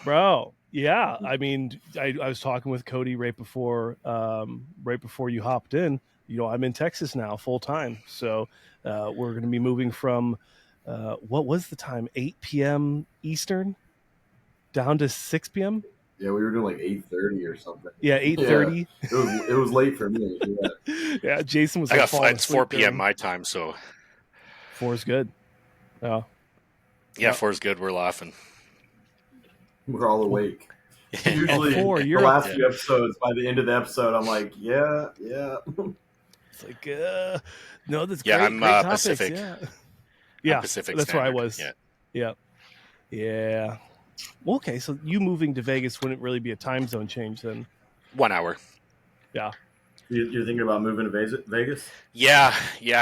Bro, yeah. I mean, I was talking with Cody right before you hopped in. I'm in Texas now full time, so we're going to be moving from what was the time, 8 p.m. Eastern down to 6 p.m. Yeah, we were doing like 8:30 or something. Yeah, Yeah, 8:30. it was late for me. Yeah, Yeah, Jason was I like got falling it's 4 asleep p.m. during. my time, so 4 is good. Oh, yeah, yeah. 4 is good. We're laughing. we're all awake. Oh, Usually, 4. the You're up. last few episodes, by the end of the episode, I'm like, yeah. It's like, no, that's Yeah, great. I'm Great topics. Pacific. Yeah. I'm Yeah. Pacific That's where I Standard. was. Yeah. Yeah. Yeah. Well, okay. So you moving to Vegas wouldn't really be a time zone change then. 1 hour. Yeah. You're thinking about moving to Vegas? Yeah.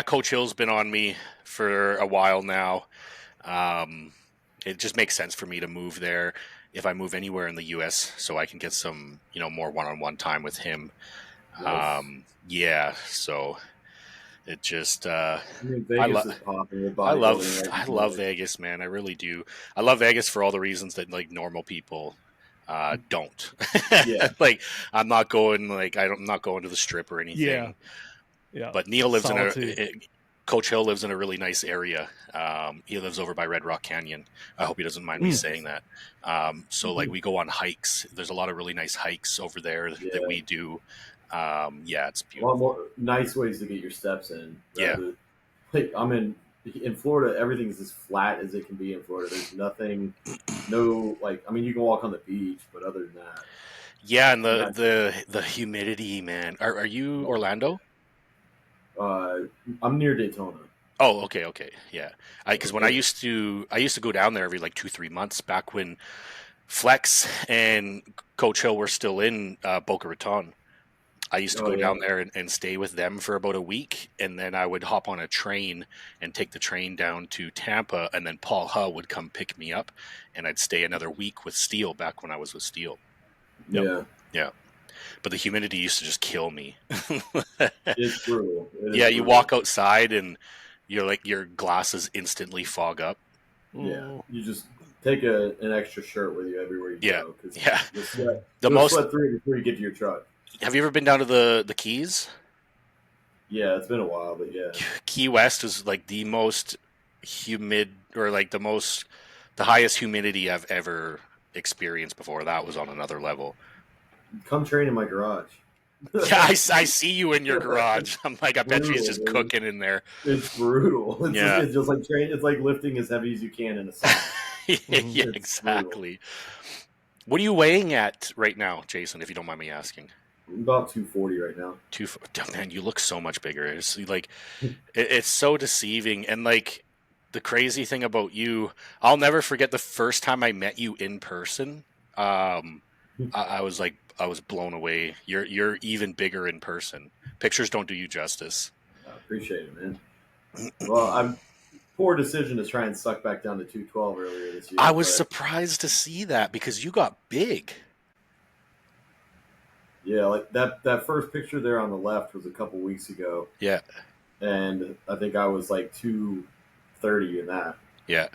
Coach Hill's been on me for a while now. It just makes sense for me to move there if I move anywhere in the U.S. so I can get some, more one-on-one time with him. Nice. Yeah. So it just, Vegas is popping with bodybuilding. I love Vegas, man. I really do. I love Vegas for all the reasons that like normal people don't. Yeah. Like I'm not going to the strip or anything. Yeah. Yeah. But Neil lives Solitude. Coach Hill lives in a really nice area. He lives over by Red Rock Canyon. I hope he doesn't mind me saying that. So like we go on hikes. There's a lot of really nice hikes over there that we do. It's beautiful. A lot more nice ways to get your steps in. Yeah. Like I'm in Florida, everything's as flat as it can be in Florida. There's nothing, you can walk on the beach, but other than that. Yeah, and the humidity, man. Are you Orlando? I'm near Daytona. Oh, okay, yeah. Because when I used to go down there every like 2-3 months back when Flex and Coach Hill were still in Boca Raton. I used to go down there and stay with them for about a week, and then I would hop on a train and take the train down to Tampa, and then Paul Hull would come pick me up, and I'd stay another week with Steel back when I was with Steel. Yeah. Yeah. But the humidity used to just kill me. It's brutal. You walk outside and you're like your glasses instantly fog up. Yeah, you just take an extra shirt with you everywhere you go. Yeah. You'll sweat through before you get to your truck. Have you ever been down to the Keys? Yeah, it's been a while, but yeah. Key West is like the most humid, or like the highest humidity I've ever experienced before. That was on another level. Come train in my garage. Yeah, I see you in your garage. I'm like, I bet she's just cooking in there. It's brutal. It's just like it's like lifting as heavy as you can in a sauna. Yeah, exactly. Brutal. What are you weighing at right now, Jason, if you don't mind me asking? About 240 right now. Man, you look so much bigger. It's like it's so deceiving. And like the crazy thing about you, I'll never forget the first time I met you in person. I was blown away. You're even bigger in person. Pictures don't do you justice. I appreciate it, man. Well, poor decision to try and suck back down to 212 earlier this year. I was surprised to see that because you got big. Yeah, like that first picture there on the left was a couple weeks ago. Yeah. And I think I was like 230 in that. Yeah.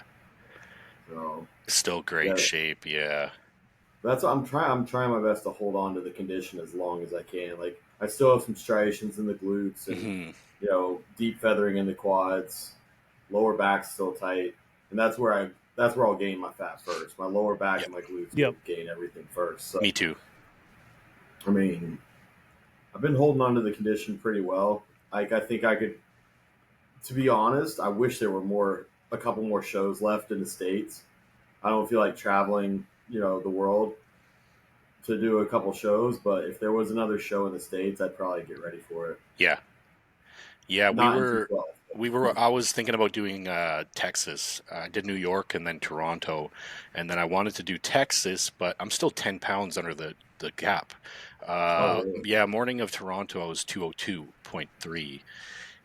So still great shape, yeah. That's what I'm trying my best to hold on to the condition as long as I can. Like I still have some striations in the glutes and deep feathering in the quads. Lower back's still tight. And that's where I'll gain my fat first. My lower back and my glutes gain everything first. So, me too. I mean, I've been holding on to the condition pretty well. Like I think I could, to be honest, I wish there were a couple more shows left in the States. I don't feel like traveling, the world to do a couple shows, but if there was another show in the States, I'd probably get ready for it. Yeah. Yeah, I was thinking about doing Texas. I did New York and then Toronto, and then I wanted to do Texas, but I'm still 10 pounds under the cap. Really? Yeah, morning of Toronto, I was 202.3.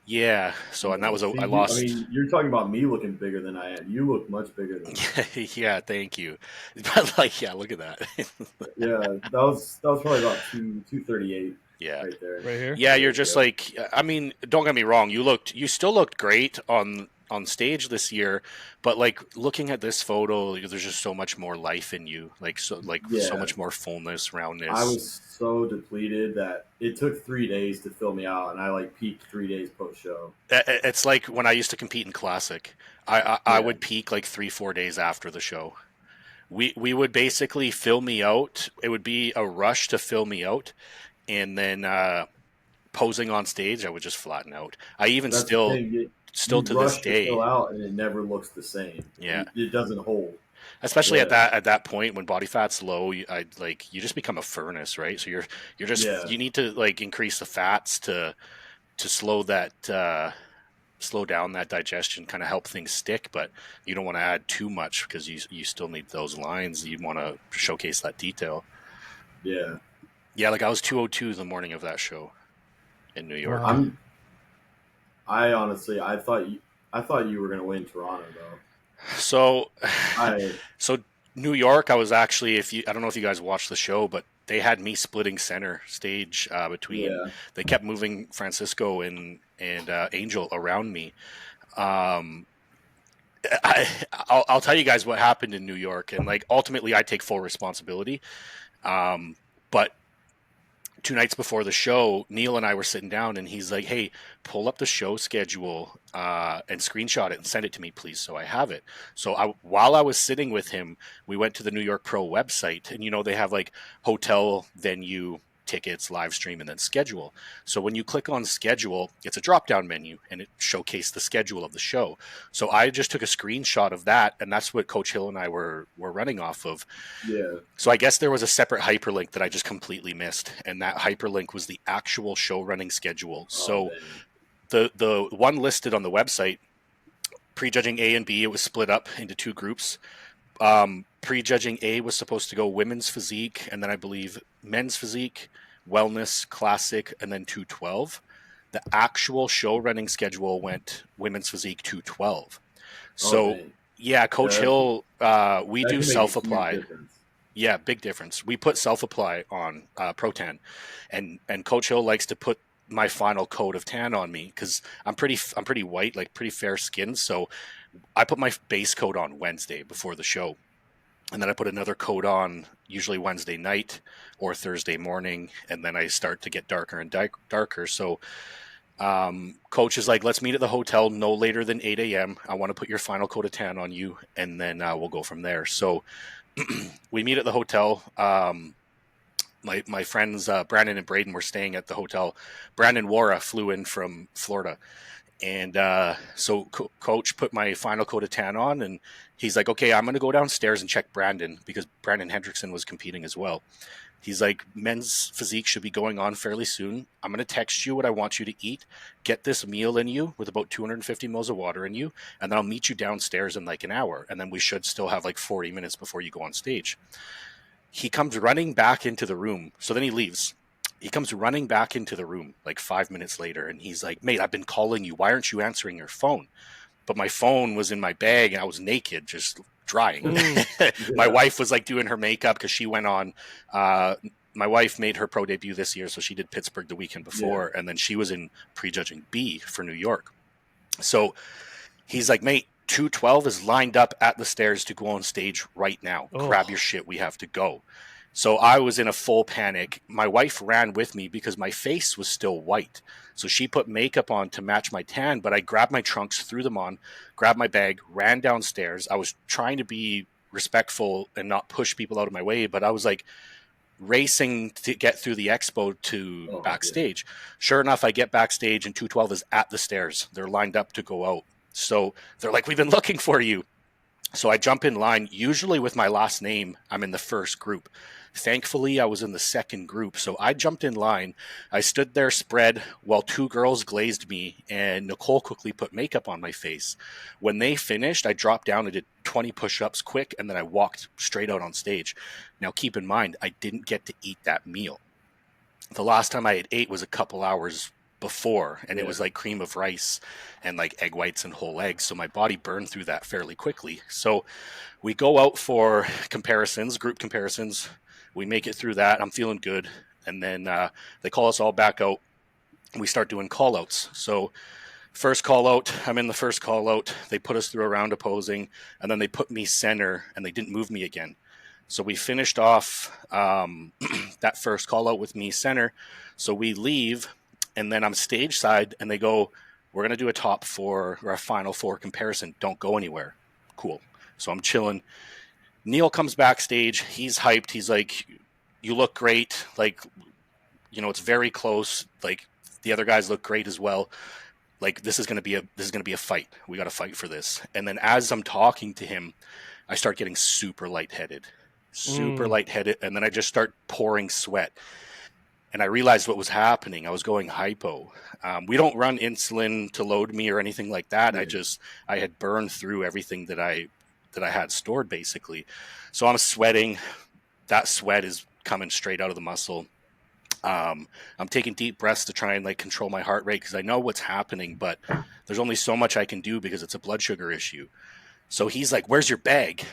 Yeah, so and that was I lost. I mean, you're talking about me looking bigger than I am. You look much bigger than me. Yeah, thank you. But like, yeah, look at that. Yeah, that was probably about 238. Yeah, right there, right here. Yeah, you're just like. I mean, don't get me wrong. You still looked great on on stage this year, but like looking at this photo, there's just so much more life in you, so Yeah. much more fullness, roundness. I was so depleted that it took 3 days to fill me out, and I like peaked 3 days post show. It's like when I used to compete in Classic, I would peak like 3-4 days after the show. We would basically fill me out. It would be a rush to fill me out, and then posing on stage, I would just flatten out. I even That's still the thing. still You to this rush to day, fill out, and it never looks the same. Yeah. It doesn't hold. especially Yeah. at that point when body fat's low, you just become a furnace, right? So you're just Yeah. you need to like increase the fats to slow down that digestion, kind of help things stick, but you don't want to add too much because you still need those lines. You want to showcase that detail. Yeah. Yeah, like I was 202 the morning of that show in New York. Wow. I honestly, I thought you were going to win Toronto though. So I New York, I was actually, I don't know if you guys watched the show, but they had me splitting center stage between. Yeah. They kept moving Francisco and Angel around me. I'll tell you guys what happened in New York, and like ultimately, I take full responsibility. But 2 nights before the show, Neil and I were sitting down, and he's like, "Hey, pull up the show schedule and screenshot it and send it to me, please, so I have it." So while I was sitting with him, we went to the New York Pro website, and they have like hotel, venue, tickets, live stream, and then schedule. So when you click on schedule, it's a drop-down menu, and it showcased the schedule of the show. So I just took a screenshot of that, and that's what Coach Hill and I were running off of. Yeah. So I guess there was a separate hyperlink that I just completely missed, and that hyperlink was the actual show running schedule. So the one listed on the website, prejudging A and B, it was split up into 2 groups. Prejudging A was supposed to go women's physique, and then I believe men's physique, wellness, classic, and then 212. The actual show running schedule went women's physique 212. So yeah, Coach Hill, we do self-apply. Yeah, big difference. We put self-apply on Pro-Tan, and Coach Hill likes to put my final coat of tan on me because I'm pretty white, like pretty fair skin. So I put my base coat on Wednesday before the show, and then I put another coat on usually Wednesday night or Thursday morning, and then I start to get darker and darker. So Coach is like, let's meet at the hotel no later than 8 a.m. I want to put your final coat of tan on you, and then we'll go from there. So we meet at the hotel. My friends Brandon and Braden were staying at the hotel. Brandon Wara flew in from Florida. And so Coach put my final coat of tan on, and he's like, okay, I'm going to go downstairs and check Brandon because Brandon Hendrickson was competing as well. He's like, men's physique should be going on fairly soon. I'm going to text you what I want you to eat. Get this meal in you with about 250 mils of water in you, and then I'll meet you downstairs in like an hour. And then we should still have like 40 minutes before you go on stage. He comes running back into the room. So then he leaves. He comes running back into the room like 5 minutes later, and he's like, mate, I've been calling you. Why aren't you answering your phone? But my phone was in my bag, and I was naked, just drying. My wife was like doing her makeup because she went on. My wife made her pro debut this year, so she did Pittsburgh the weekend before, and then she was in prejudging B for New York. So he's like, mate, 212 is lined up at the stairs to go on stage right now. Grab your shit. We have to go. So I was in a full panic. My wife ran with me because my face was still white. So she put makeup on to match my tan, but I grabbed my trunks, threw them on, grabbed my bag, ran downstairs. I was trying to be respectful and not push people out of my way, but I was like racing to get through the expo to backstage. Sure enough, I get backstage and 212 is at the stairs. They're lined up to go out. So they're like, we've been looking for you. So I jump in line. Usually with my last name, I'm in the first group. Thankfully, I was in the second group. So I jumped in line. I stood there spread while 2 girls glazed me, and Nicole quickly put makeup on my face. When they finished, I dropped down and did 20 push-ups quick, and then I walked straight out on stage. Now, keep in mind, I didn't get to eat that meal. The last time I had ate was a couple hours before, and it was like cream of rice and like egg whites and whole eggs. So my body burned through that fairly quickly. So we go out for comparisons, group comparisons. We make it through that. I'm feeling good. And then they call us all back out. We start doing call outs. So First call out, I'm in the first call out. They put us through a round of posing, and then they put me center, and they didn't move me again. So we finished off that first call out with me center. So we leave, and then I'm stage side, and they go, we're going to do a top four or a final four comparison. Don't go anywhere. Cool. So I'm chilling. Neil comes backstage. He's hyped. He's like, you look great. Like, you know, it's very close. Like, the other guys look great as well. Like, this is going to be a fight. We got to fight for this. And then as I'm talking to him, I start getting super lightheaded. And then I just start pouring sweat. And I realized what was happening. I was going hypo. We don't run insulin to load me or anything like that. I had burned through everything that I had stored, basically. So I'm sweating. That sweat is coming straight out of the muscle. I'm taking deep breaths to try and like control my heart rate because I know what's happening, but there's only so much I can do because it's a blood sugar issue. So he's like, "Where's your bag?"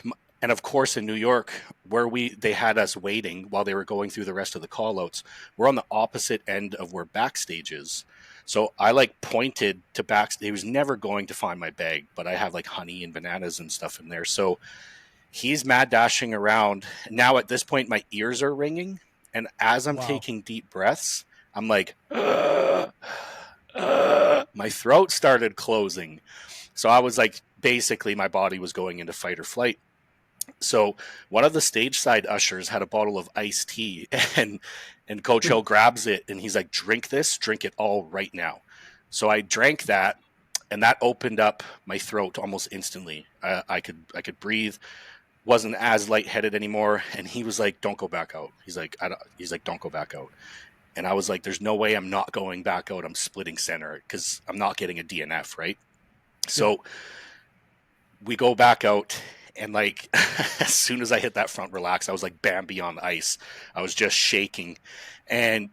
And of course, in New York, where they had us waiting while they were going through the rest of the call-outs, we're on the opposite end of where backstage is. So I like pointed to backstage. He was never going to find my bag, but I have like honey and bananas and stuff in there. So he's mad dashing around. Now at this point, my ears are ringing. And as I'm taking deep breaths, I'm like, my throat started closing. So I was like, basically my body was going into fight or flight. So one of the stage side ushers had a bottle of iced tea, and Coach Hill grabs it and he's like, drink it all right now. So I drank that, and that opened up my throat almost instantly. I could breathe, wasn't as lightheaded anymore. And he was like, don't go back out. He's like, don't go back out. And I was like, there's no way I'm not going back out. I'm splitting center because I'm not getting a DNF, right? So we go back out, and like as soon as I hit that front relax, I was like Bambi on ice. I was just shaking, and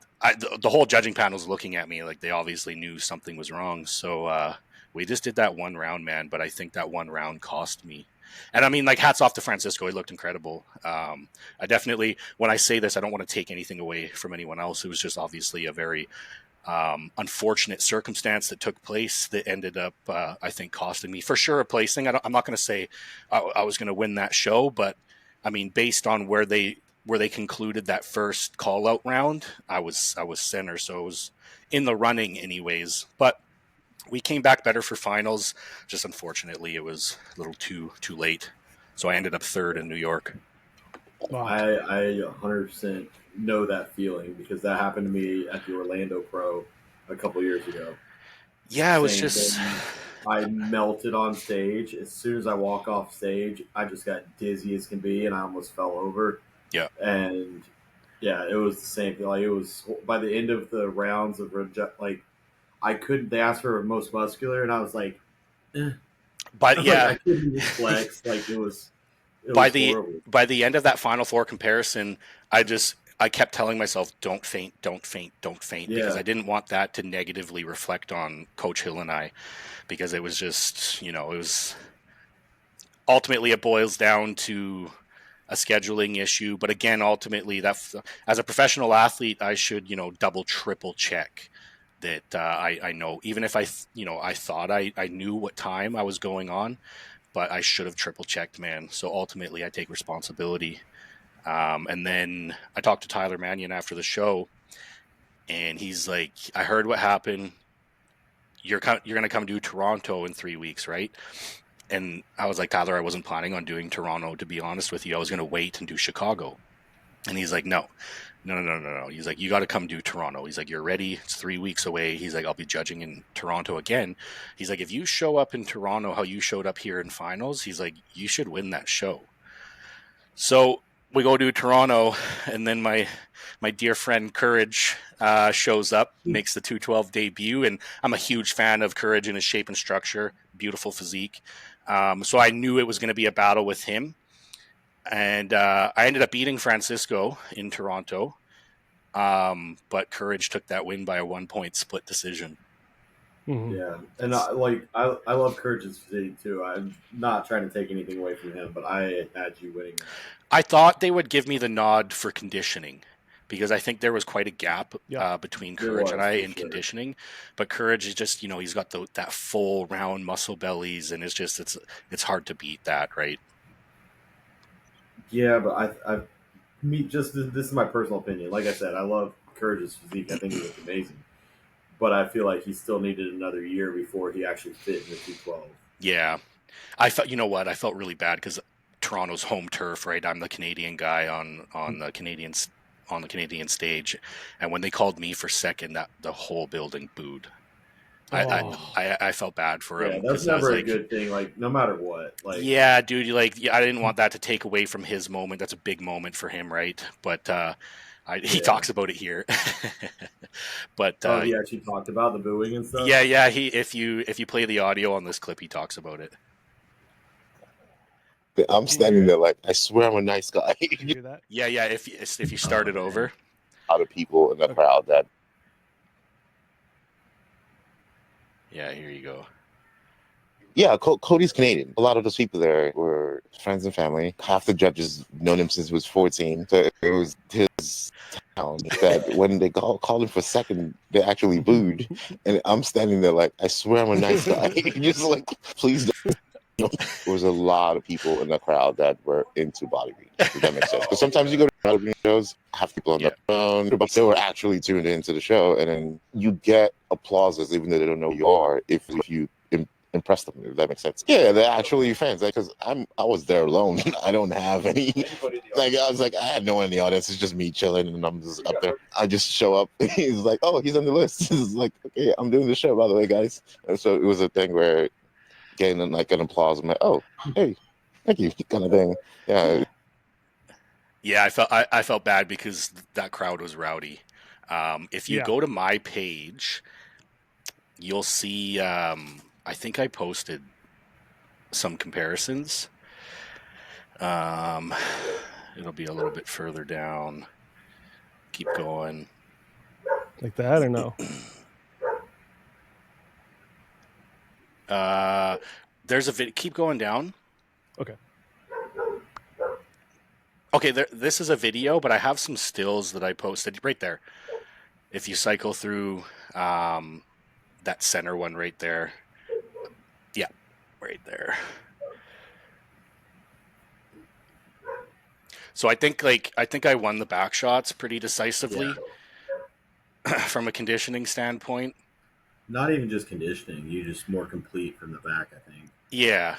the whole judging panel was looking at me like they obviously knew something was wrong. So we just did that one round, man. But I think that one round cost me. And I mean, like, hats off to Francisco. He looked incredible. I definitely, when I say this, I don't want to take anything away from anyone else. It was just obviously a very unfortunate circumstance that took place that ended up, I think, costing me for sure a placing. I'm not going to say I was going to win that show, but I mean, based on where they concluded that first call out round, I was center, so it was in the running anyways. But we came back better for finals. Just unfortunately, it was a little too late. So I ended up third in New York. Wow. I 100% know that feeling because that happened to me at the Orlando Pro a couple years ago. Yeah, it was just... I melted on stage. As soon as I walk off stage, I just got dizzy as can be, and I almost fell over. Yeah. And, yeah, it was the same thing. Like, it was by the end of the rounds of, like, I couldn't. They asked for most muscular, and I was like, But yeah, I couldn't even flex. Like it was by the end of that Final Four comparison, I kept telling myself, don't faint, because I didn't want that to negatively reflect on Coach Hill and I, because it was just, it was ultimately it boils down to a scheduling issue. But again, ultimately, as a professional athlete, I should, double, triple check that I know, even if I thought I knew what time I was going on, but I should have triple checked, man. So ultimately I take responsibility. And then I talked to Tyler Mannion after the show, and he's like, I heard what happened. You're going to come do Toronto in 3 weeks, right? And I was like, Tyler, I wasn't planning on doing Toronto, to be honest with you. I was going to wait and do Chicago. And he's like, no. He's like, you got to come do Toronto. He's like, you're ready. It's 3 weeks away. He's like, I'll be judging in Toronto again. He's like, if you show up in Toronto how you showed up here in finals, he's like, you should win that show. So we go to Toronto, and then my dear friend Courage shows up, makes the 212 debut, and I'm a huge fan of Courage and his shape and structure, beautiful physique. So I knew it was going to be a battle with him. And I ended up beating Francisco in Toronto, but Courage took that win by a 1-point split decision. Mm-hmm. Yeah, and I love Courage's physique too. I'm not trying to take anything away from him, but I had you winning. I thought they would give me the nod for conditioning, because I think there was quite a gap between Courage and I in conditioning. But Courage is just, he's got that full round muscle bellies, and it's hard to beat that, right? Yeah, but this is my personal opinion. Like I said, I love Courage's physique. I think he looks amazing. But I feel like he still needed another year before he actually fit in the 212. Yeah. I felt really bad because Toronto's home turf, right? I'm the Canadian guy on the Canadian stage, and when they called me for second, that the whole building booed. I felt bad for him. Yeah, that's never a good thing. Like, no matter what. Like, yeah, dude. I didn't want that to take away from his moment. That's a big moment for him, right? But he talks about it here. But he actually talked about the booing and stuff. Yeah. If you play the audio on this clip, he talks about it. I'm standing there like, I swear I'm a nice guy. Did you hear that? Yeah. If you start it over, a lot of people in the crowd that. Yeah, here you go. Yeah, Cody's Canadian. A lot of those people there were friends and family. Half the judges known him since he was 14. So it was his town that when they called him for second, they actually booed. And I'm standing there like, I swear I'm a nice guy. Just like, please don't. There was a lot of people in the crowd that were into bodybuilding. If that makes sense. Because sometimes you go to bodybuilding shows, have people on the phone, but they were actually tuned into the show, and then you get applauses even though they don't know who you are if you impress them. If that makes sense. Yeah, they're actually fans. Because I was there alone. I don't have any. I was like, I had no one in the audience. It's just me chilling, and I'm just up there. I just show up. He's like, oh, he's on the list. He's like, okay, I'm doing the show, by the way, guys. And so it was a thing where getting like an applause. I'm like, oh, hey, thank you, kind of thing. Yeah. Yeah, I felt bad because that crowd was rowdy. If you go to my page, you'll see. I think I posted some comparisons. It'll be a little bit further down. Keep going. Like that or no? There's a video. Keep going down. Okay, this is a video, but I have some stills that I posted right there. If you cycle through that center one right there. Yeah, right there. So I think I won the back shots pretty decisively from a conditioning standpoint. Not even just conditioning, you just more complete from the back, I think. Yeah.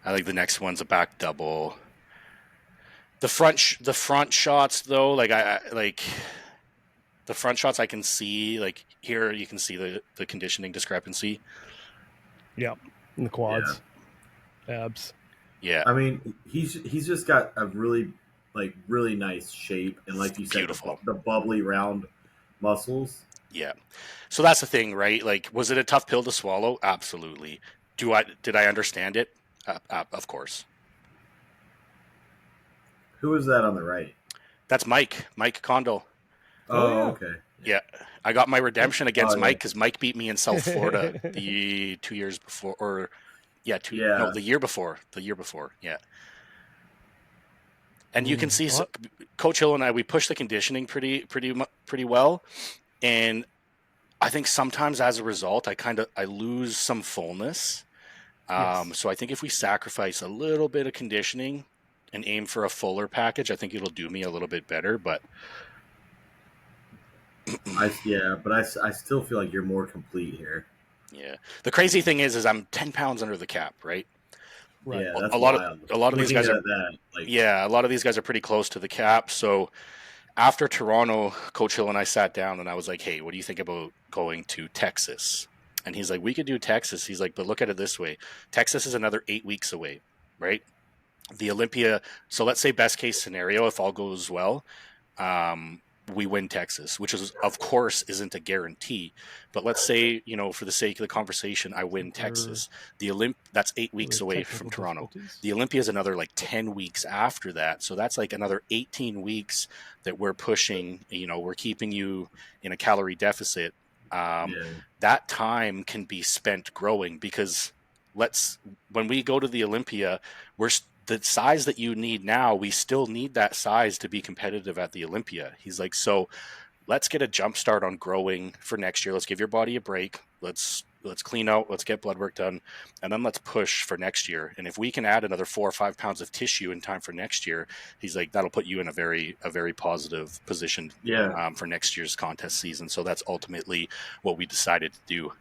I think the next one's a back double. The front shots though, like the front shots I can see, like here you can see the conditioning discrepancy. Yeah. In the quads. Yeah. Abs. Yeah. I mean, he's just got a really nice shape, and like you said, beautiful. The bubbly round muscles. Yeah. So that's the thing, right? Like, was it a tough pill to swallow? Absolutely. Did I understand it? Of course. Who is that on the right? That's Mike Kondo. Oh, okay. Yeah. I got my redemption against Mike because Mike beat me in South Florida the 2 years before, or the year before. Yeah. And you can see Coach Hill and I, we push the conditioning pretty well. And I think sometimes as a result, I lose some fullness. So I think if we sacrifice a little bit of conditioning and aim for a fuller package, I think it'll do me a little bit better. But I still feel like you're more complete here. Yeah. The crazy thing is I'm 10 pounds under the cap, right? Right. Yeah, that's a lot of these guys are a lot of these guys are pretty close to the cap. So after Toronto, Coach Hill and I sat down and I was like, hey, what do you think about going to Texas? And he's like, we could do Texas. He's like, but look at it this way. Texas is another 8 weeks away, right? The Olympia. So let's say best case scenario, if all goes well, we win Texas, which is, of course, isn't a guarantee. But let's say, for the sake of the conversation, I win Texas. That's 8 weeks away from Toronto. The Olympia is another 10 weeks after that. So that's another 18 weeks that we're pushing. We're keeping you in a calorie deficit. That time can be spent growing because when we go to the Olympia, the size that you need now, we still need that size to be competitive at the Olympia. He's like, so let's get a jump start on growing for next year. Let's give your body a break. Let's clean out. Let's get blood work done, and then let's push for next year. And if we can add another 4 or 5 pounds of tissue in time for next year, he's like, that'll put you in a very positive position for next year's contest season. So that's ultimately what we decided to do.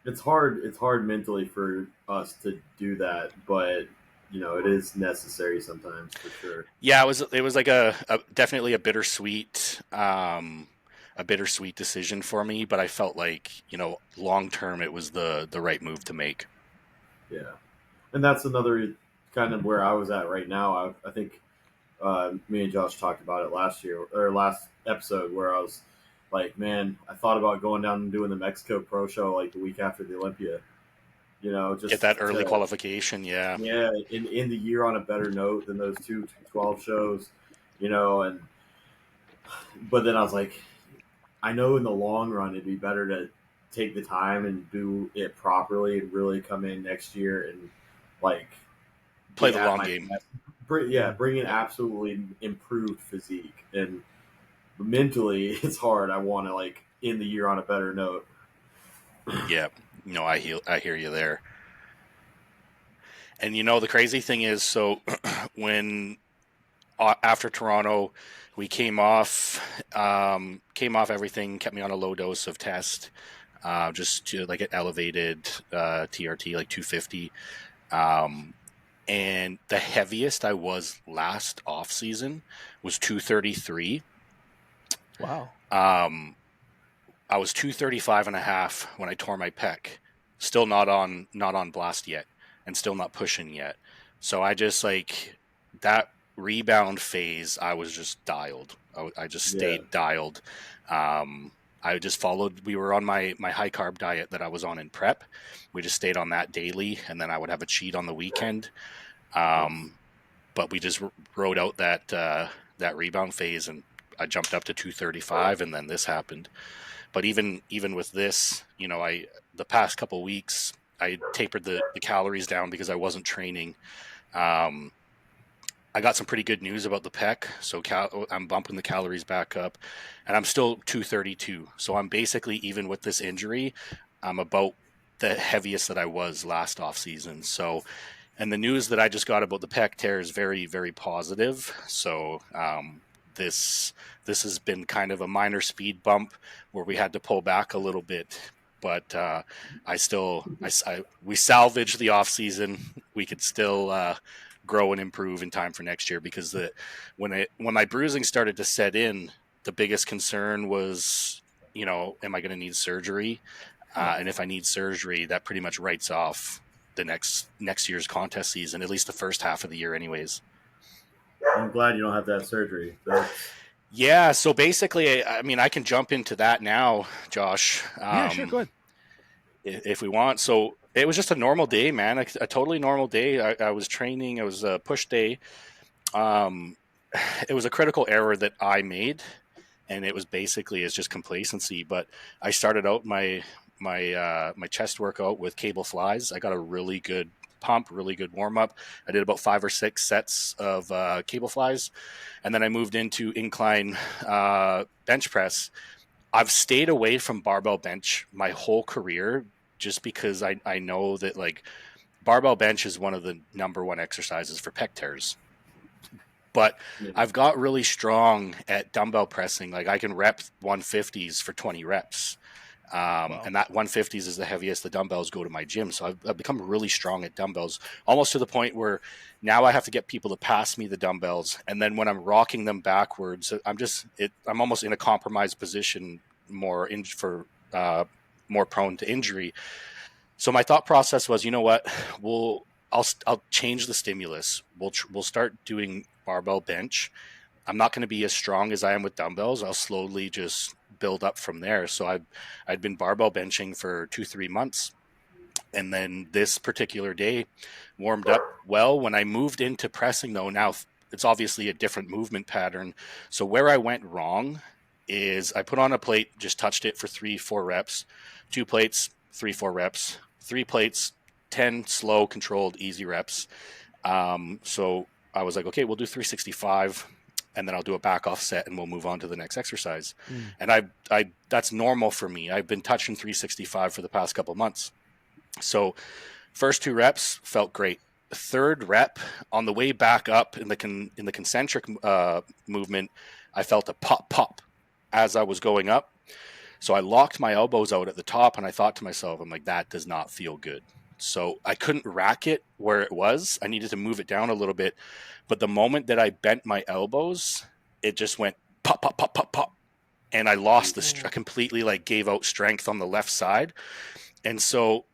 It's hard mentally for us to do that, but it is necessary sometimes, for sure. Yeah, it was like a definitely a bittersweet decision for me, but I felt like, long term it was the right move to make. Yeah. And that's another kind of where I was at right now. I think me and Josh talked about it last episode, where I was like, man, I thought about going down and doing the Mexico Pro Show like the week after the Olympia. Just get that early qualification. Yeah. Yeah. In the year on a better note than those 212 shows, but then I was like, I know in the long run, it'd be better to take the time and do it properly and really come in next year and play the long game. Bring an absolutely improved physique. And mentally, it's hard. I want to end the year on a better note. Yeah, no, I hear you there. And the crazy thing is, so when after Toronto, we came off everything, kept me on a low dose of test, just to an elevated TRT, 250. And the heaviest I was last off season was 233. Wow. I was 235.5 when I tore my pec. Still not on blast yet, and still not pushing yet. So I just that rebound phase, I was just dialed. I just stayed dialed. I just followed. We were on my high carb diet that I was on in prep. We just stayed on that daily, and then I would have a cheat on the weekend. But we just rode out that rebound phase, and I jumped up to 235, and then this happened. But even with this, the past couple weeks, I tapered the calories down because I wasn't training. I got some pretty good news about the pec, so I'm bumping the calories back up, and I'm still 232. So I'm basically, even with this injury, I'm about the heaviest that I was last off season. So, and the news that I just got about the pec tear is very, very positive. So this has been kind of a minor speed bump where we had to pull back a little bit. But we salvaged the off season. We could still grow and improve in time for next year, because when my bruising started to set in, the biggest concern was, am I going to need surgery? And if I need surgery, that pretty much writes off the next year's contest season, at least the first half of the year anyways. I'm glad you don't have to have surgery. Yeah, so basically, I can jump into that now, Josh. Yeah, sure, go ahead. If we want. So it was just a normal day, man, a totally normal day. I was training. It was a push day. It was a critical error that I made, and it was basically, it's just complacency. But I started out my chest workout with cable flies. I got a really good pump, really good warm up. I did about 5 or 6 sets of cable flies, and then I moved into incline bench press. I've stayed away from barbell bench my whole career, just because I know that barbell bench is one of the number one exercises for pec tears. But I've got really strong at dumbbell pressing. I can rep 150s for 20 reps. Wow. And that 150s is the heaviest the dumbbells go to my gym. So I've become really strong at dumbbells, almost to the point where now I have to get people to pass me the dumbbells. And then when I'm rocking them backwards, I'm almost in a compromised position, more prone to injury. So my thought process was, you know what, I'll change the stimulus. We'll start doing barbell bench. I'm not going to be as strong as I am with dumbbells. I'll slowly just build up from there. So I'd been barbell benching for 2-3 months. And then this particular day warmed up well. When I moved into pressing, though, now it's obviously a different movement pattern. So where I went wrong is I put on a plate, just touched it for 3-4 reps, 2 plates, 3-4 reps, 3 plates, 10 slow, controlled, easy reps. So I was like, okay, we'll do 365 and then I'll do a back offset and we'll move on to the next exercise. And I that's normal for me. I've been touching 365 for the past couple months. So first 2 reps felt great. Third rep, on the way back up in the concentric movement, I felt a pop as I was going up. So I locked my elbows out at the top and I thought to myself, I'm like, that does not feel good. So I couldn't rack it where it was. I needed to move it down a little bit. But the moment that I bent my elbows, it just went pop, pop, pop, pop, pop. And I lost I completely like gave out strength on the left side. And so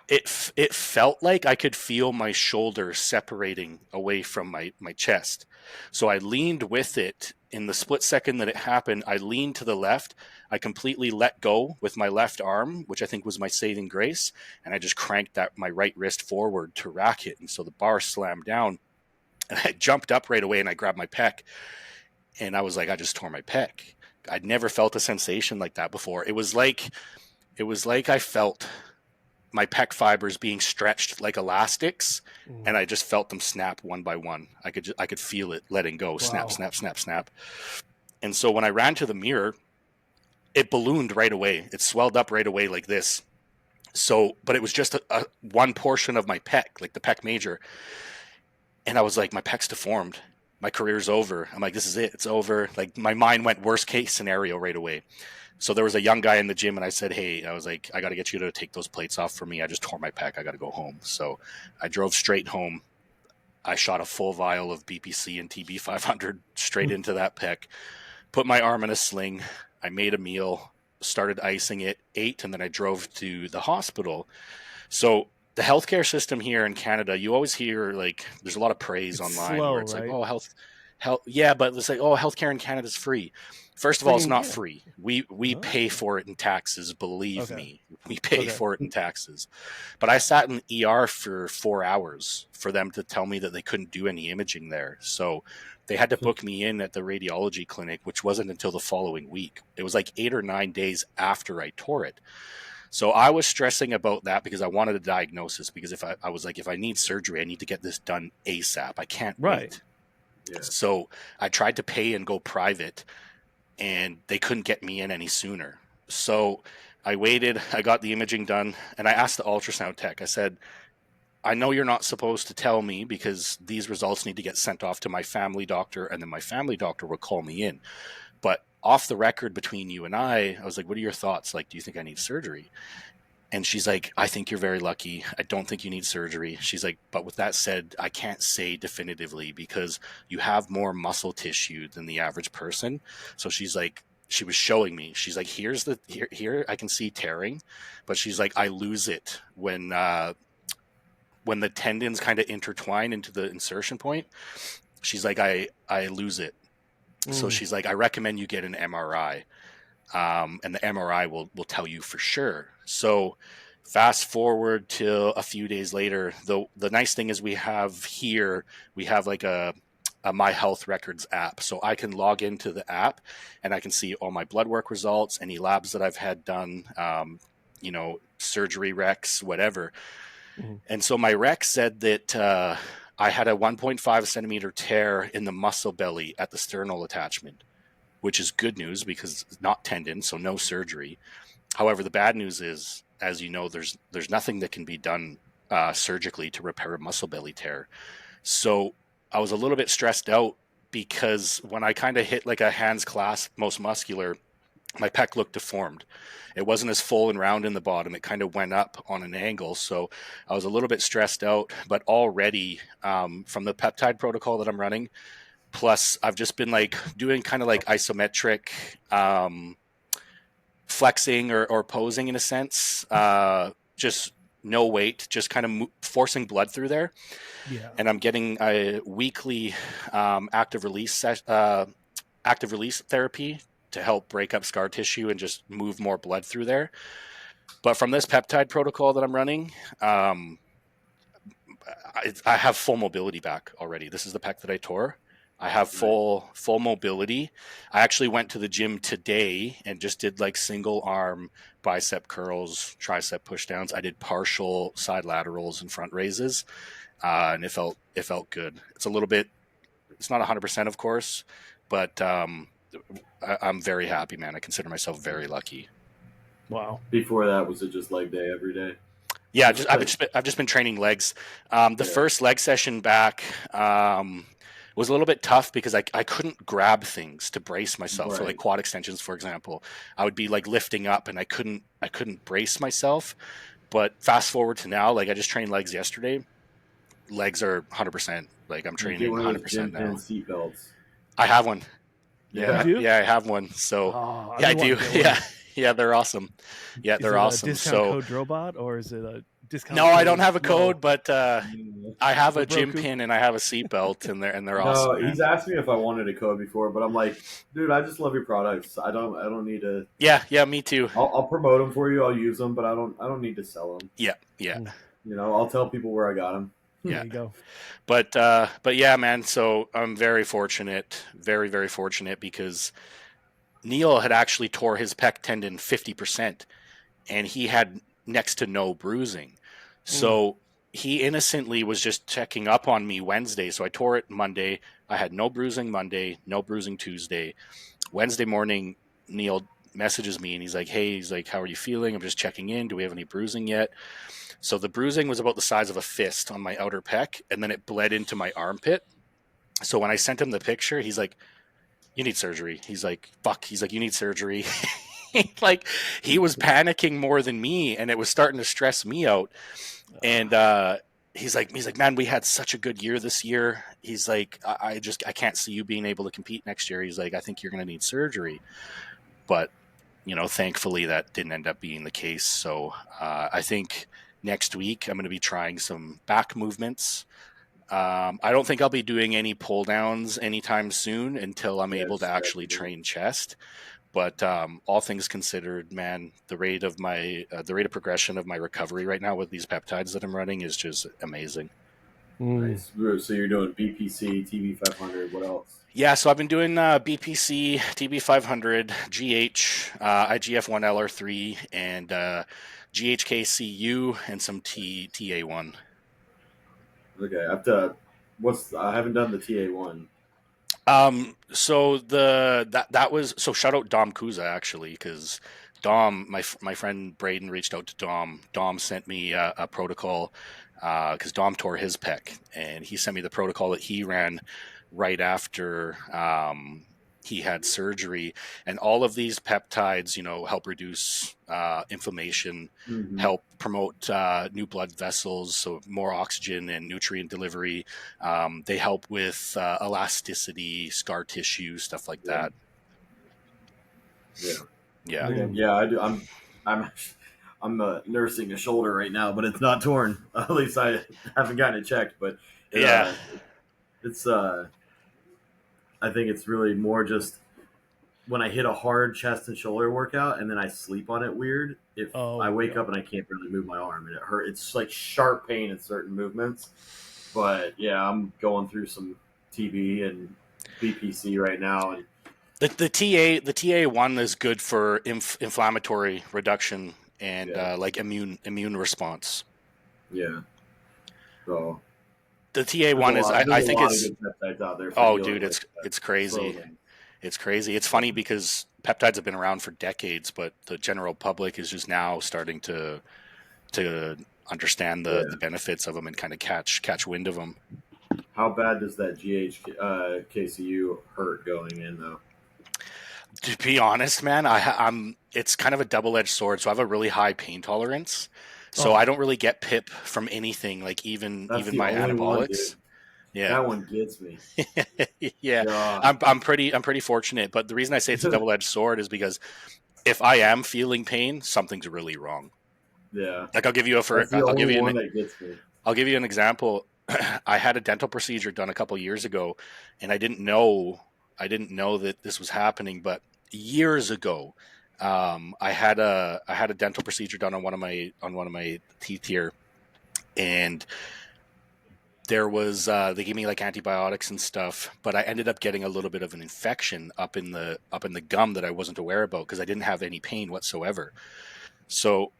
it felt like I could feel my shoulder separating away from my chest. So I leaned with it. In the split second that it happened, I leaned to the left. I completely let go with my left arm, which I think was my saving grace. And I just cranked my right wrist forward to rack it. And so the bar slammed down. And I jumped up right away and I grabbed my pec. And I was like, I just tore my pec. I'd never felt a sensation like that before. It was like I felt my pec fibers being stretched like elastics, and I just felt them snap one by one. I could feel it letting go, snap, snap, snap, snap. And so when I ran to the mirror, it ballooned right away. It swelled up right away like this. So, but it was just a one portion of my pec, like the pec major. And I was like, my pec's deformed. My career's over. I'm like, this is it. It's over. Like my mind went worst case scenario right away. So there was a young guy in the gym and I said, hey, I was like, I got to get you to take those plates off for me. I just tore my pec. I got to go home. So I drove straight home. I shot a full vial of BPC and TB 500 straight into that pec, put my arm in a sling. I made a meal, started icing it, ate, and then I drove to the hospital. So the healthcare system here in Canada, you always hear like there's a lot of praise online slow, where it's right? like, oh, health, yeah, but it's like, oh, healthcare in Canada is free. First of all, it's not free. We pay for it in taxes. Believe me, we pay for it in taxes. But I sat in the ER for 4 hours for them to tell me that they couldn't do any imaging there. So they had to book me in at the radiology clinic, which wasn't until the following week. It was like 8 or 9 days after I tore it. So I was stressing about that because I wanted a diagnosis, because if I was like, if I need surgery, I need to get this done ASAP. I can't wait. Yeah. So I tried to pay and go private, and they couldn't get me in any sooner. So I waited, I got the imaging done, and I asked the ultrasound tech, I said, I know you're not supposed to tell me because these results need to get sent off to my family doctor, and then my family doctor will call me in. But off the record between you and I was like, what are your thoughts? Like, do you think I need surgery? And she's like, I think you're very lucky. I don't think you need surgery. She's like, but with that said, I can't say definitively because you have more muscle tissue than the average person. So she's like, she was showing me, she's like, here I can see tearing, but she's like, I lose it when the tendons kind of intertwine into the insertion point. She's like, I lose it. So she's like, I recommend you get an MRI. And the MRI will tell you for sure. So fast forward to a few days later, the nice thing is we have like a My Health Records app. So I can log into the app and I can see all my blood work results, any labs that I've had done, surgery recs, whatever. And so my rec said that I had a 1.5 centimeter tear in the muscle belly at the sternal attachment, which is good news because it's not tendon, so no surgery. However, the bad news is, as you know, there's nothing that can be done surgically to repair a muscle belly tear. So I was a little bit stressed out because when I kind of hit like a hands clasp, most muscular, my pec looked deformed. It wasn't as full and round in the bottom. It kind of went up on an angle. So I was a little bit stressed out, but already from the peptide protocol that I'm running, plus I've just been like doing kind of like isometric flexing or posing in a sense, just no weight, just kind of forcing blood through there. Yeah. And I'm getting a weekly active release therapy to help break up scar tissue and just move more blood through there. But from this peptide protocol that I'm running, I have full mobility back already. This is the pec that I tore. I have full mobility. I actually went to the gym today and just did like single arm bicep curls, tricep push downs. I did partial side laterals and front raises, and it felt good. It's a little bit. It's not 100%, of course, but I'm very happy, man. I consider myself very lucky. Wow. Before that, was it just leg day every day? Yeah, I've just been training legs. The first leg session back was a little bit tough because I couldn't grab things to brace myself for like quad extensions, for example. I would be like lifting up and I couldn't brace myself. But fast forward to now, like I just trained legs yesterday. Legs are 100%. Like I'm training 100% now. Seat belts. I have one. Yeah, yeah, I have one. So yeah, I do. Yeah, they're awesome. Yeah, they're awesome. A discount code Drobot, or is it a discount? No, I don't have a code, but I have a gym pin and I have a seat belt, and they're awesome. No, he's asked me if I wanted a code before, but I'm like, dude, I just love your products. I don't need to. Yeah, me too. I'll promote them for you. I'll use them, but I don't need to sell them. Yeah. You know, I'll tell people where I got them. Yeah. There you go. But yeah, man. So I'm very fortunate, very, very fortunate, because Neil had actually tore his pec tendon 50%, and he had next to no bruising. So he innocently was just checking up on me Wednesday. So I tore it Monday. I had no bruising Monday, no bruising Tuesday. Wednesday morning, Neil messages me and he's like, hey, how are you feeling? I'm just checking in. Do we have any bruising yet? So the bruising was about the size of a fist on my outer pec, and then it bled into my armpit. So when I sent him the picture, he's like, you need surgery. He's like, fuck. He's like, you need surgery. Like, he was panicking more than me, and it was starting to stress me out. And he's like, man, we had such a good year this year. He's like, I can't see you being able to compete next year. He's like, I think you're going to need surgery. But, you know, thankfully that didn't end up being the case. So I think next week I'm going to be trying some back movements. I don't think I'll be doing any pull downs anytime soon until I'm able to actually train chest. But all things considered, man, the rate of progression of my recovery right now with these peptides that I'm running is just amazing. Nice. So you're doing BPC, TB500. What else? Yeah, so I've been doing BPC, TB500, GH, IGF-1LR3, and GHKCU, and some TA1. Okay, I haven't done the TA1. So that was, so shout out Dom Kuza, actually, because Dom, my friend Braden reached out to Dom. Dom sent me a protocol because Dom tore his pec, and he sent me the protocol that he ran right after he had surgery. And all of these peptides, you know, help reduce inflammation, help promote new blood vessels, so more oxygen and nutrient delivery. They help with elasticity, scar tissue, stuff like that. Yeah. I do. I'm nursing a shoulder right now, but it's not torn. At least I haven't gotten it checked. But it's I think it's really more just when I hit a hard chest and shoulder workout and then I sleep on it weird. If I wake up and I can't really move my arm and it hurts, it's like sharp pain in certain movements. But yeah, I'm going through some TB and BPC right now. And the TA1 is good for inflammatory reduction and like immune response. Yeah. So the TA1 is I think it's dude, it's crazy. Clothing. It's crazy. It's funny because peptides have been around for decades, but the general public is just now starting to understand the benefits of them and kind of catch wind of them. How bad does that KCU hurt going in though? To be honest, man, I'm it's kind of a double-edged sword. So I have a really high pain tolerance. So I don't really get PIP from anything, like even my anabolics. That one gets me. Yeah. I'm pretty fortunate, but the reason I say it's a double-edged sword is because if I am feeling pain, something's really wrong. Yeah. Like I'll give you an example. I had a dental procedure done a couple years ago, and I didn't know that this was happening, but years ago, I had a dental procedure done on one of my teeth here, and there was they gave me like antibiotics and stuff, but I ended up getting a little bit of an infection up in the gum that I wasn't aware about because I didn't have any pain whatsoever. So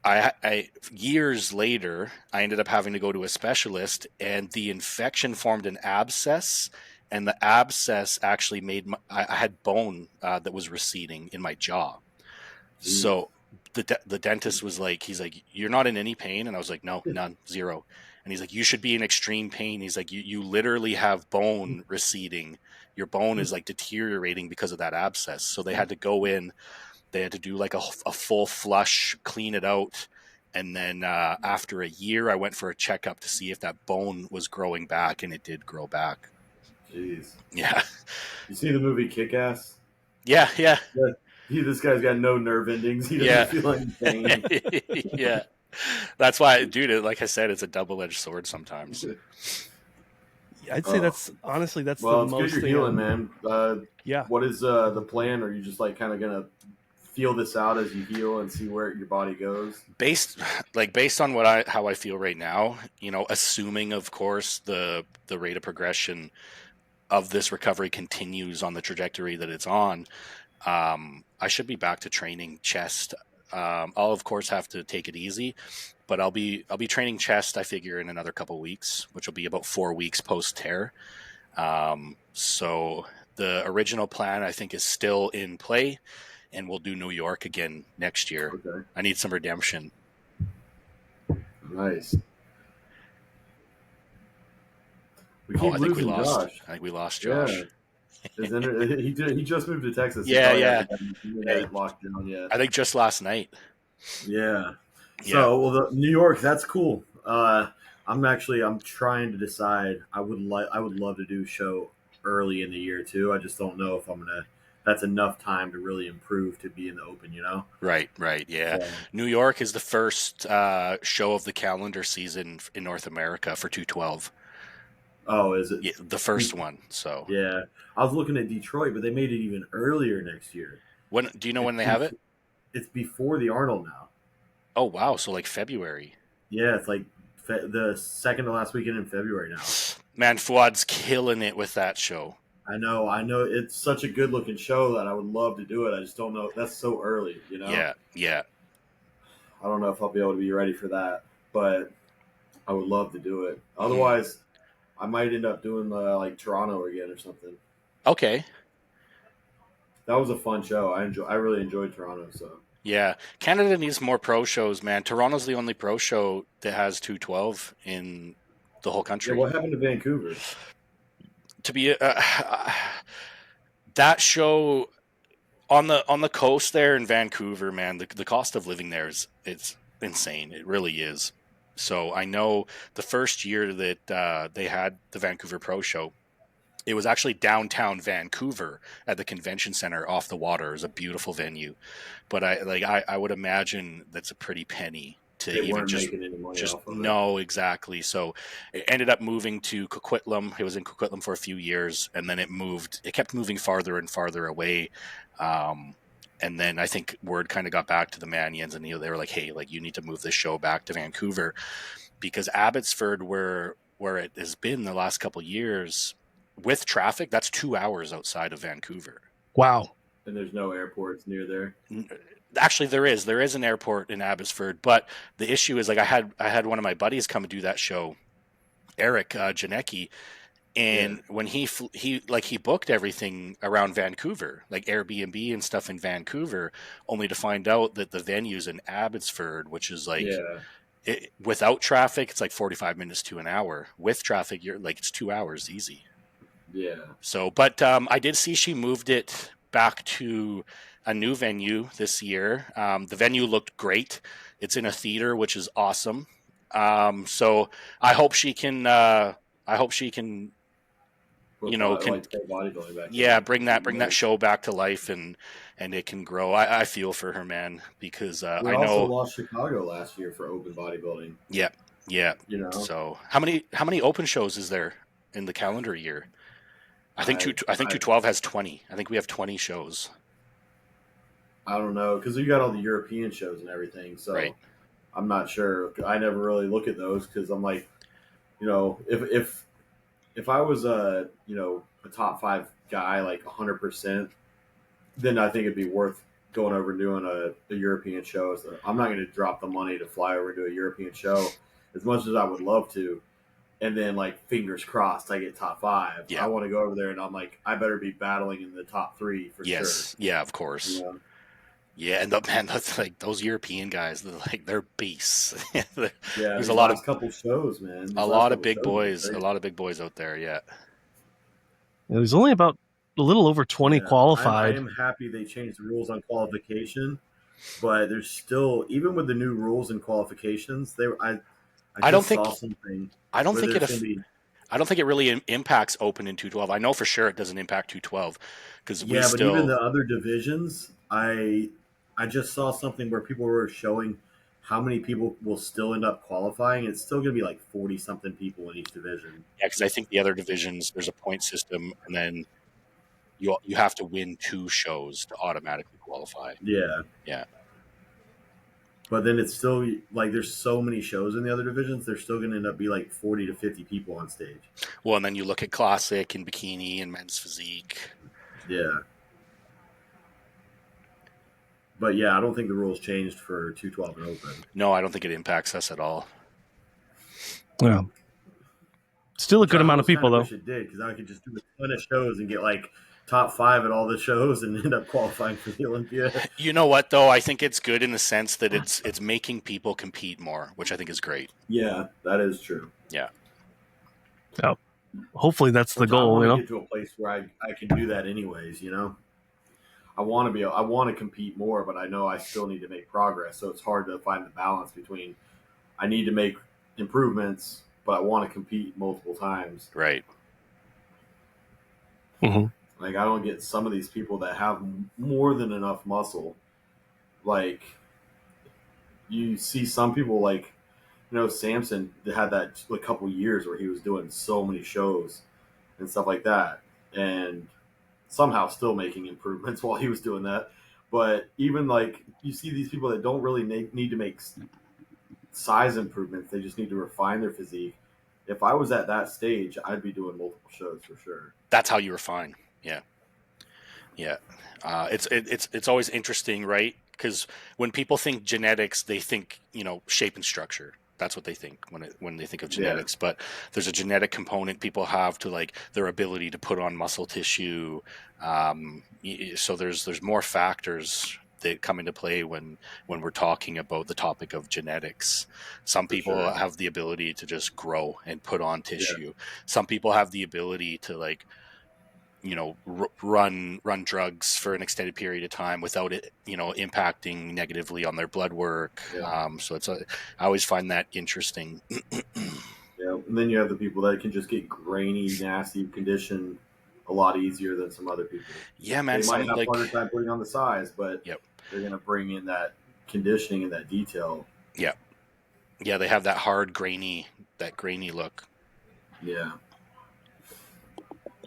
I years later, I ended up having to go to a specialist, and the infection formed an abscess, and the abscess actually made I had bone that was receding in my jaw. Jeez. So the dentist was like, he's like, "You're not in any pain," and I was like, "No, none, zero." And he's like, "You should be in extreme pain." He's like, "You literally have bone receding. Your bone is like deteriorating because of that abscess." So they had to go in. They had to do like a full flush, clean it out. And then after a year, I went for a checkup to see if that bone was growing back, and it did grow back. Jeez. Yeah. You see the movie Kick-Ass? Yeah. This guy's got no nerve endings. He doesn't feel any pain. Yeah. That's why, dude, like I said, it's a double-edged sword sometimes. I'd say that's honestly that's well, the it's most good you're healing, man. Yeah. What is the plan? Are you just like kind of gonna feel this out as you heal and see where your body goes? Based on how I feel right now, assuming of course the rate of progression of this recovery continues on the trajectory that it's on, I should be back to training chest. I'll of course have to take it easy, but I'll be training chest, I figure, in another couple weeks, which will be about 4 weeks post tear. So the original plan, I think, is still in play, and we'll do New York again next year. Okay. I need some redemption. Nice. I think we lost. Josh. I think we lost Josh. Yeah. He just moved to Texas. Yeah. Locked down yet. I think just last night. Yeah. So, the New York, that's cool. I'm trying to decide. I would love to do a show early in the year too. I just don't know if that's enough time to really improve to be in the open, Right, yeah. So, New York is the first show of the calendar season in North America for 212. Oh, is it? Yeah, the first one. So yeah, I was looking at Detroit, but they made it even earlier next year. When do you know when they have it? It's before the Arnold now. Oh wow! So like February. Yeah, it's like the second to last weekend in February now. Man, Fuad's killing it with that show. I know. It's such a good looking show that I would love to do it. I just don't know. That's so early, Yeah. I don't know if I'll be able to be ready for that, but I would love to do it. Otherwise, I might end up doing like Toronto again or something. Okay. That was a fun show. I really enjoyed Toronto. So yeah, Canada needs more pro shows, man. Toronto's the only pro show that has 212 in the whole country. Yeah, what happened to Vancouver? To be that show on the coast there in Vancouver, man, the cost of living there it's insane. It really is. So I know the first year that they had the Vancouver Pro Show, it was actually downtown Vancouver at the convention center off the water. It was a beautiful venue, but I would imagine that's a pretty penny to they even no, exactly. So it ended up moving to Coquitlam. It was in Coquitlam for a few years, and then it kept moving farther and farther away. And then I think word kind of got back to the Manions, and they were like, "Hey, like you need to move this show back to Vancouver," because Abbotsford, where it has been the last couple of years, with traffic, that's 2 hours outside of Vancouver. Wow. And there's no airports near there. Actually, there is an airport in Abbotsford, but the issue is like I had one of my buddies come and do that show, Eric Janecki. And when he booked everything around Vancouver, like Airbnb and stuff in Vancouver, only to find out that the venue's in Abbotsford, which is like, without traffic, it's like 45 minutes to an hour. With traffic, you're like, it's 2 hours easy. Yeah. So, but I did see she moved it back to a new venue this year. The venue looked great. It's in a theater, which is awesome. So I hope she can, bring that show back to life and it can grow. I feel for her, man, because I know also lost Chicago last year for open bodybuilding. Yeah. So how many open shows is there in the calendar year? I think 212 has 20. I think we have 20 shows. I don't know, because you got all the European shows and everything. So right. I'm not sure. I never really look at those because I'm like, you know, if I was a a top 5 guy like 100%, then I think it'd be worth going over and doing a European show. So I'm not going to drop the money to fly over to a European show as much as I would love to. And then, like, fingers crossed, I get top 5. Yeah. I want to go over there, and I'm like, I better be battling in the top 3 for sure. Yeah, of course. You know? Yeah, and that's like those European guys. They're beasts. There's a lot of couple shows, man. a lot of big boys out there. Yeah. There's only about a little over 20 qualified. I am happy they changed the rules on qualification, but there's still, even with the new rules and qualifications, I don't think it really impacts open in 212. I know for sure it doesn't impact 212 because even the other divisions, I just saw something where people were showing how many people will still end up qualifying. It's still going to be like 40 something people in each division. Yeah, because I think the other divisions, there's a point system, and then you have to win 2 shows to automatically qualify. Yeah. But then it's still like there's so many shows in the other divisions, there's still going to end up be like 40 to 50 people on stage. Well, and then you look at classic and bikini and men's physique. Yeah. But yeah, I don't think the rules changed for 212 and open. No, I don't think it impacts us at all. Yeah. Still a good amount of people, though. I wish it did, because I could just do a ton of shows and get like top 5 at all the shows and end up qualifying for the Olympia. You know what, though? I think it's good in the sense that it's making people compete more, which I think is great. Yeah, that is true. Yeah. Oh, hopefully that's the goal, I want to get to a place where I can do that anyways, you know? I want to compete more, but I know I still need to make progress. So it's hard to find the balance between I need to make improvements, but I want to compete multiple times. Right. Mm-hmm. Like, I don't get some of these people that have more than enough muscle. Like, you see some people like, Samson had that a couple years where he was doing so many shows and stuff like that. And somehow still making improvements while he was doing that. But even like you see these people that don't really need to make size improvements, they just need to refine their physique. If I was at that stage, I'd be doing multiple shows for sure. That's how you refine. Yeah. It's always interesting, right? Because when people think genetics, they think shape and structure. That's what they think when they think of genetics. Yeah. But there's a genetic component people have to like their ability to put on muscle tissue. So there's more factors that come into play when we're talking about the topic of genetics. Some people have the ability to just grow and put on tissue. Yeah. Some people have the ability to like run drugs for an extended period of time without it, impacting negatively on their blood work. Yeah. So I always find that interesting. Yeah. And then you have the people that can just get grainy, nasty condition a lot easier than some other people. Yeah, man. They might have a harder time putting on the size, but they're going to bring in that conditioning and that detail. Yeah. Yeah. They have that hard, grainy look. Yeah.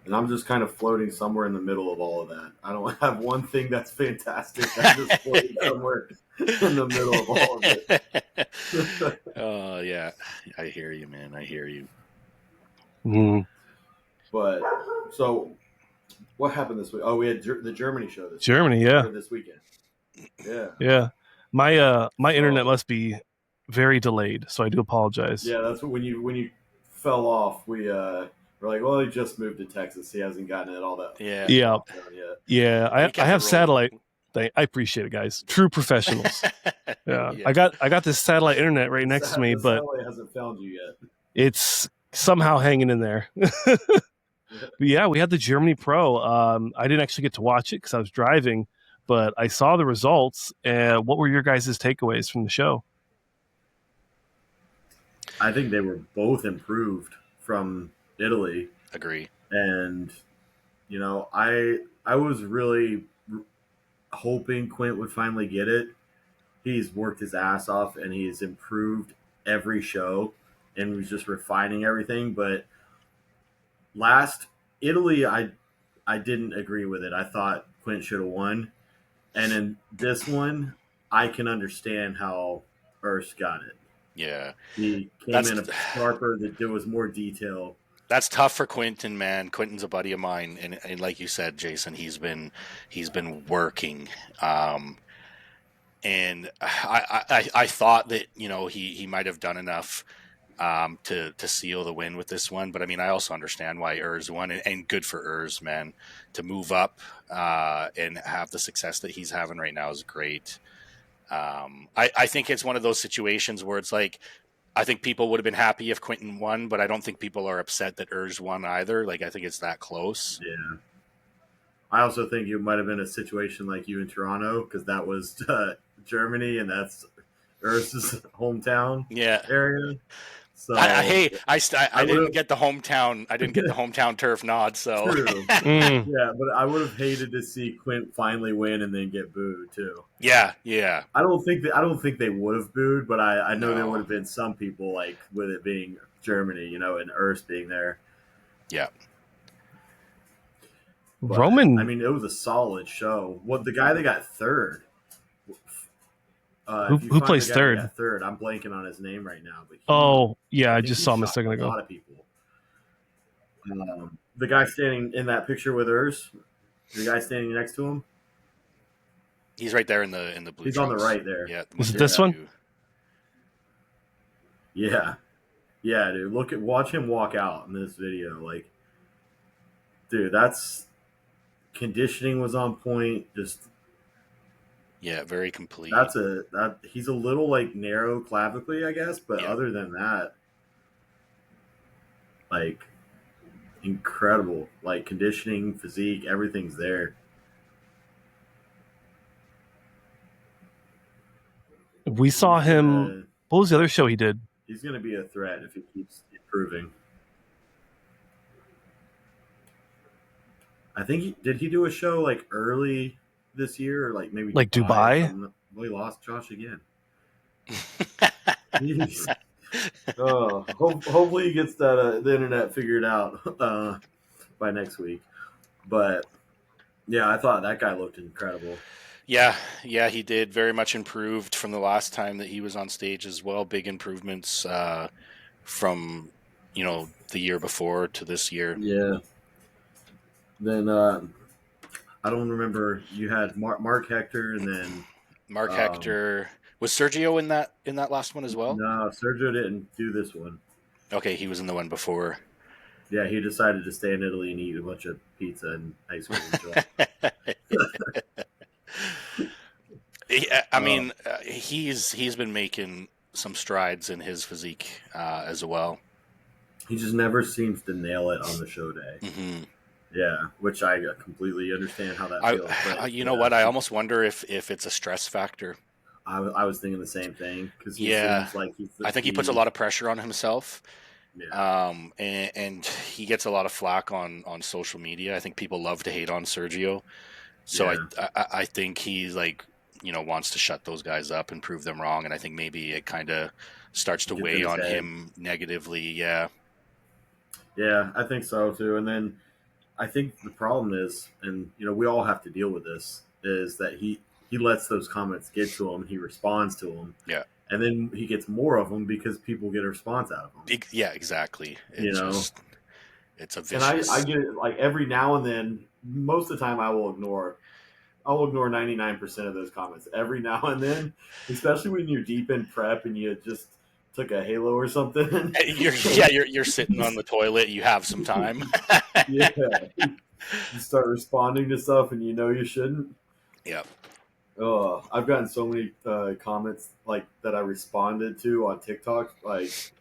And I'm just kind of floating somewhere in the middle of all of that. I don't have one thing that's fantastic. I'm just floating somewhere in the middle of all of it. Oh, yeah. I hear you, man. I hear you. Mm. But, so, what happened this week? Oh, we had the Germany show this this weekend. Yeah. Yeah. My internet must be very delayed, so I do apologize. Yeah, that's what, when you fell off, we're like, well, he just moved to Texas. He hasn't gotten it all that. Yeah. I have satellite. I appreciate it, guys. True professionals. Yeah. I got this satellite internet right next to me, but satellite hasn't found you yet. It's somehow hanging in there. But yeah, we had the Germany Pro. I didn't actually get to watch it because I was driving, but I saw the results. And what were your guys' takeaways from the show? I think they were both improved from Italy. Agree. And I was really hoping Quint would finally get it. He's worked his ass off and he's improved every show and was just refining everything. But last Italy, I didn't agree with it. I thought Quint should have won. And in this one, I can understand how Urs got it. Yeah. He came That's- in sharper. That there was more detail. That's tough for Quentin, man. Quentin's a buddy of mine, and like you said, Jason, he's been working. And I thought that he might have done enough to seal the win with this one, but I mean I also understand why Urs won, and good for Urs, man, to move up and have the success that he's having right now is great. I think it's one of those situations where it's like I think people would have been happy if Quentin won, but I don't think people are upset that Urs won either. Like I think it's that close. Yeah. I also think it might have been a situation like you in Toronto because that was Germany and that's Urs's hometown area. So I didn't get the hometown. I didn't get the hometown turf nod. So true. Yeah, but I would have hated to see Quint finally win and then get booed too. Yeah. I don't think they would have booed, but I know there No. would have been some people like with it being Germany, and Urs being there. Yeah. But, Roman. I mean, it was a solid show. What the guy that got third? Who plays third? Third. I'm blanking on his name right now. But I just saw him a second ago. A lot of people. The guy standing in that picture with Urs, the guy standing next to him. He's right there in the blue. He's trunks. on the right there. Yeah. Is it this one? Yeah, dude. Watch him walk out in this video. Like, dude, that's conditioning was on point. Just very complete. He's a little like narrow clavically, I guess, but other than that, like incredible. Like conditioning, physique, everything's there. We saw him. What was the other show he did? He's going to be a threat if he keeps improving. I think did he do a show like early this year or like maybe like Dubai? Well, he lost Josh again. Hopefully he gets that the internet figured out by next week. But yeah, I thought that guy looked incredible. Yeah, he did. Very much improved from the last time that he was on stage as well. Big improvements from the year before to this year. Yeah. Then I don't remember. You had Mark Hector, and then Mark Hector. Was Sergio in that last one as well? No, Sergio didn't do this one. Okay, he was in the one before. Yeah, he decided to stay in Italy and eat a bunch of pizza and ice cream. I mean, he's been making some strides in his physique as well. He just never seems to nail it on the show day. Mm-hmm. Yeah, which I completely understand how that feels. But, you know what? I almost wonder if it's a stress factor. I was thinking the same thing because he seems like I think he puts a lot of pressure on himself. Yeah. And he gets a lot of flack on social media. I think people love to hate on Sergio. So I think he's like, wants to shut those guys up and prove them wrong. And I think maybe it kind of starts to weigh on him negatively. Yeah. Yeah, I think so too. And then I think the problem is, and we all have to deal with this, is that he lets those comments get to him. He responds to them. Yeah. And then he gets more of them because people get a response out of them. Yeah, exactly. It's a vicious. And I get it like every now and then. Most of the time, I'll ignore 99% of those comments. Every now and then, especially when you're deep in prep and you just took a Halo or something. You're sitting on the toilet. You have some time. Yeah, you start responding to stuff and you shouldn't. Yeah. Oh, I've gotten so many comments like that I responded to on TikTok. Like,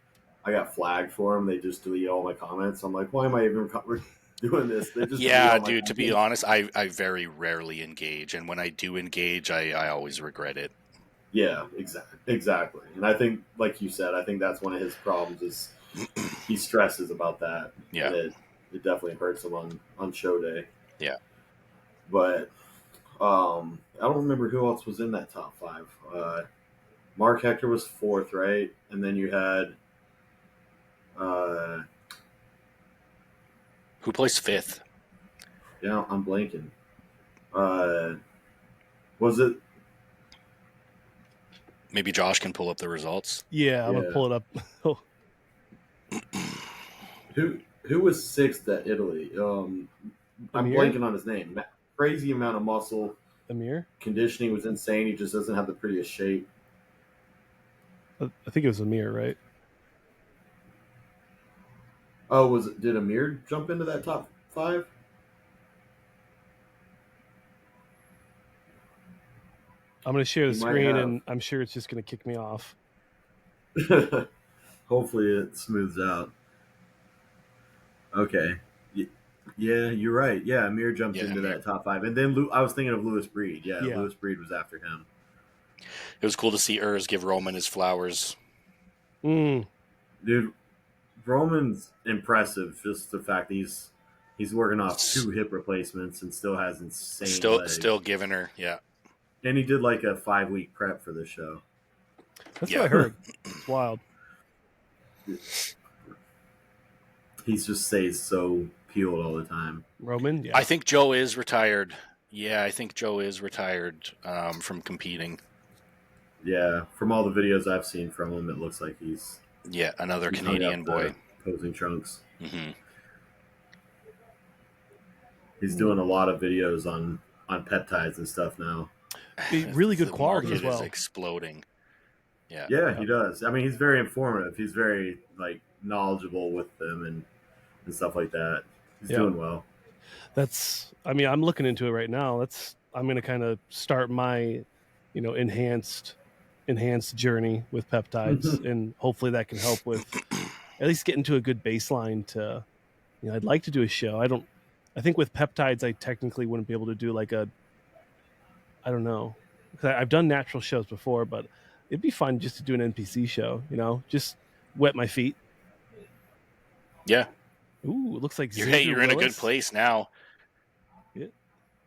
I got flagged for them. They just delete all my comments. I'm like, why am I even doing this? They just dude. To be honest, I very rarely engage, and when I do engage, I always regret it. Yeah, exactly. And I think, like you said, I think that's one of his problems is he stresses about that. Yeah, and it definitely hurts him on show day. Yeah, but. I don't remember who else was in that top 5. Mark Hector was 4th, right? And then you had who placed 5th? Yeah, I'm blanking. Was it Maybe Josh can pull up the results. Yeah, I'm gonna pull it up. Who was sixth at Italy? I'm Amir? blanking on his name. Crazy amount of muscle. Amir? Conditioning was insane. He just doesn't have the prettiest shape. I think it was Amir, right? Oh, did Amir jump into that top 5? I'm gonna share the He might screen, have. and I'm sure it's just gonna kick me off. Hopefully it smooths out. Okay. Yeah, you're right. Yeah, Amir jumped into that top 5. And then I was thinking of Lewis Breed. Yeah, Lewis Breed was after him. It was cool to see Urs give Roman his flowers. Mm. Dude, Roman's impressive. Just the fact that he's working off 2 hip replacements and still has insane legs. Still giving her, yeah. And he did like a 5-week prep for this show. That's what I heard. It's wild. He just stays so peeled all the time. Roman, yeah. I think Joe is retired. Yeah, I think Joe is retired from competing. Yeah, from all the videos I've seen from him, it looks like he's another Canadian boy posing trunks. Mm-hmm. He's doing a lot of videos on Peptides and stuff now. Really good quality as well. Is exploding. Yeah, he does. I mean, he's very informative. He's very knowledgeable with them and stuff like that. He's doing well. I'm looking into it right now. I'm going to kind of start my, enhanced journey with peptides, and hopefully that can help with at least getting to a good baseline to, I'd like to do a show. I think with peptides, I technically wouldn't be able to do I don't know. I've done natural shows before, but it'd be fun just to do an NPC show, just wet my feet. Yeah. Ooh, it looks like you're in a good place now.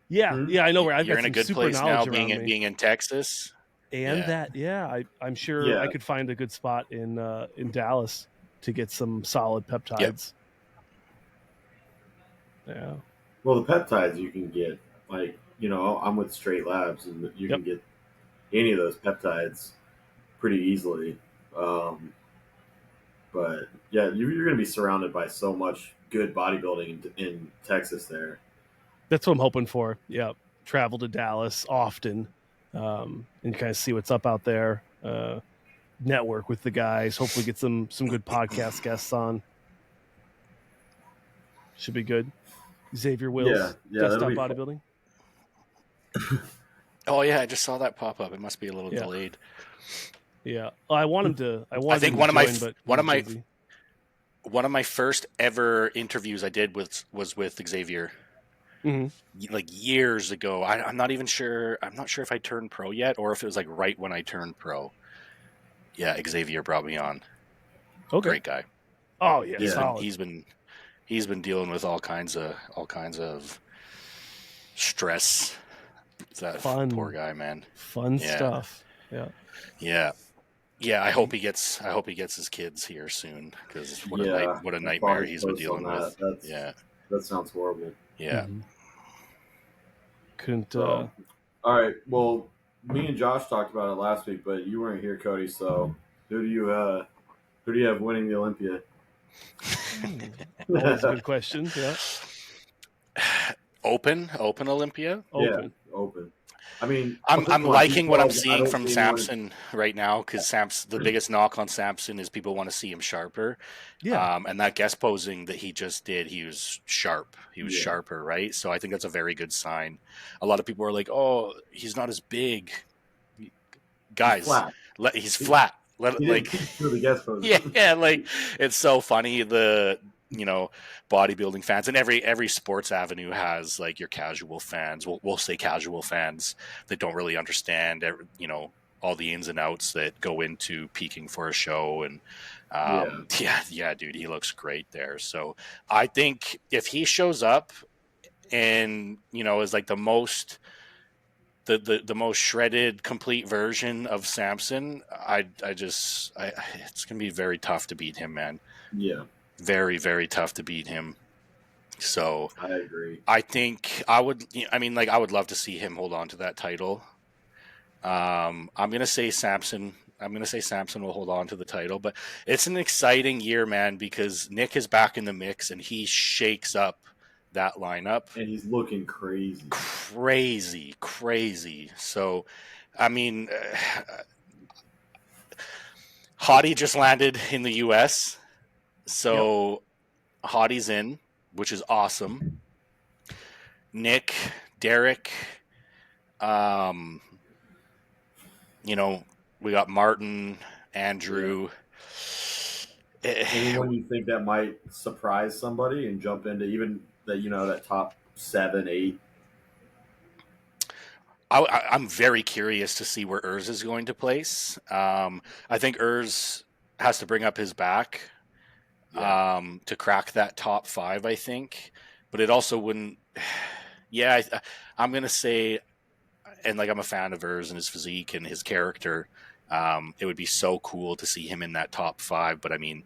Yeah, I know where I've you're got in a some good super place now, being in Texas. And I'm sure I could find a good spot in Dallas to get some solid peptides. Yep. Yeah. Well, the peptides you can get, I'm with Straight Labs, and you can get any of those peptides pretty easily. But yeah, you're going to be surrounded by so much good bodybuilding in Texas there. That's what I'm hoping for. Yeah. Travel to Dallas often and kind of see what's up out there. Network with the guys. Hopefully get some good podcast guests on. Should be good. Xavier Wills, Desktop Bodybuilding. Oh yeah, I just saw that pop up. It must be a little delayed. Yeah, I want him to. I think one of my first ever interviews I did was with Xavier. Mm-hmm. Years ago. I'm not even sure. I'm not sure if I turned pro yet, or if it was right when I turned pro. Yeah, Xavier brought me on. Okay, great guy. Oh yeah, he's been dealing with all kinds of stress. That poor guy, man. Fun stuff. Yeah. I hope he gets his kids here soon, because what a nightmare he's been dealing with. That sounds horrible. Yeah. Mm-hmm. Couldn't. All right. Well, me and Josh talked about it last week, but you weren't here, Cody. So who do you have winning the Olympia? Always a good question. Yeah. Open Olympia. Yeah, open. I mean, I'm liking what I'm seeing from Samson right now, because the biggest knock on Samson is people want to see him sharper. Yeah. And that guest posing that he just did, he was sharp. He was sharper, right? So I think that's a very good sign. A lot of people are like, "Oh, he's not as big." Guys, he's flat. Through the guest posing. Yeah. It's so funny. Bodybuilding fans, and every sports avenue has your casual fans. We'll say casual fans that don't really understand all the ins and outs that go into peaking for a show. And dude, he looks great there. So I think if he shows up and is the most the most shredded, complete version of Samson, it's gonna be very tough to beat him, man. Yeah. Very, very tough to beat him. So I agree. I think I would love to see him hold on to that title. I'm gonna say Samson. I'm gonna say Samson will hold on to the title, but it's an exciting year, man, because Nick is back in the mix and he shakes up that lineup. And he's looking crazy. Crazy. So, I mean, Hottie just landed in the U.S., so Hottie's in, which is awesome. Nick, Derek, you know, we got Martin, Andrew. Anyone you think that might surprise somebody and jump into even that, that top 7, 8? I'm very curious to see where Urs is going to place. I think Urs has to bring up his back to crack that top 5, I think. But it also wouldn't. Yeah, I'm going to say, and like I'm a fan of Urs and his physique and his character. It would be so cool to see him in that top 5. But I mean,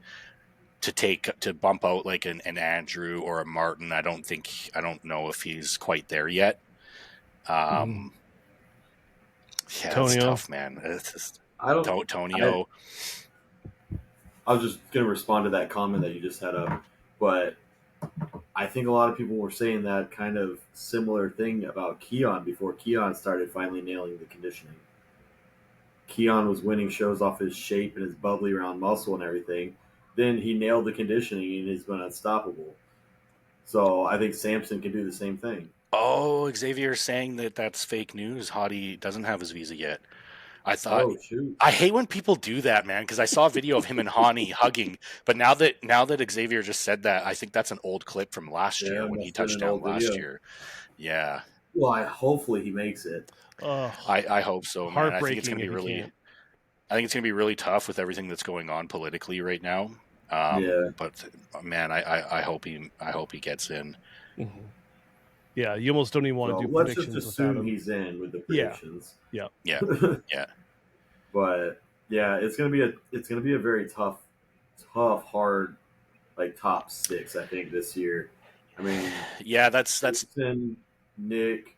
to bump out like an Andrew or a Martin, I don't know if he's quite there yet. Yeah, Tonio. it's tough, man. It's just Tonio. I was just going to respond to that comment that you just had up, but I think a lot of people were saying that kind of similar thing about Keon before Keon started finally nailing the conditioning. Keon was winning shows off his shape and his bubbly round muscle and everything. Then he nailed the conditioning and he's been unstoppable. So I think Samson can do the same thing. Oh, Xavier's saying that that's fake news. Hottie doesn't have his visa yet. I thought. Oh, shoot. I hate when people do that, man, because I saw a video of him and Hani hugging. But now that Xavier just said that, I think that's an old clip from last year when he touched down last year. Yeah. Well, hopefully he makes it. I hope so, man. I think it's gonna be really tough with everything that's going on politically right now. But man, I hope he gets in. Mm-hmm. Yeah, you almost don't even want to do predictions. Let's just assume he's in with the predictions. Yeah. But yeah, it's gonna be a very tough, hard, like top 6. I think this year. I mean, yeah, that's Nick,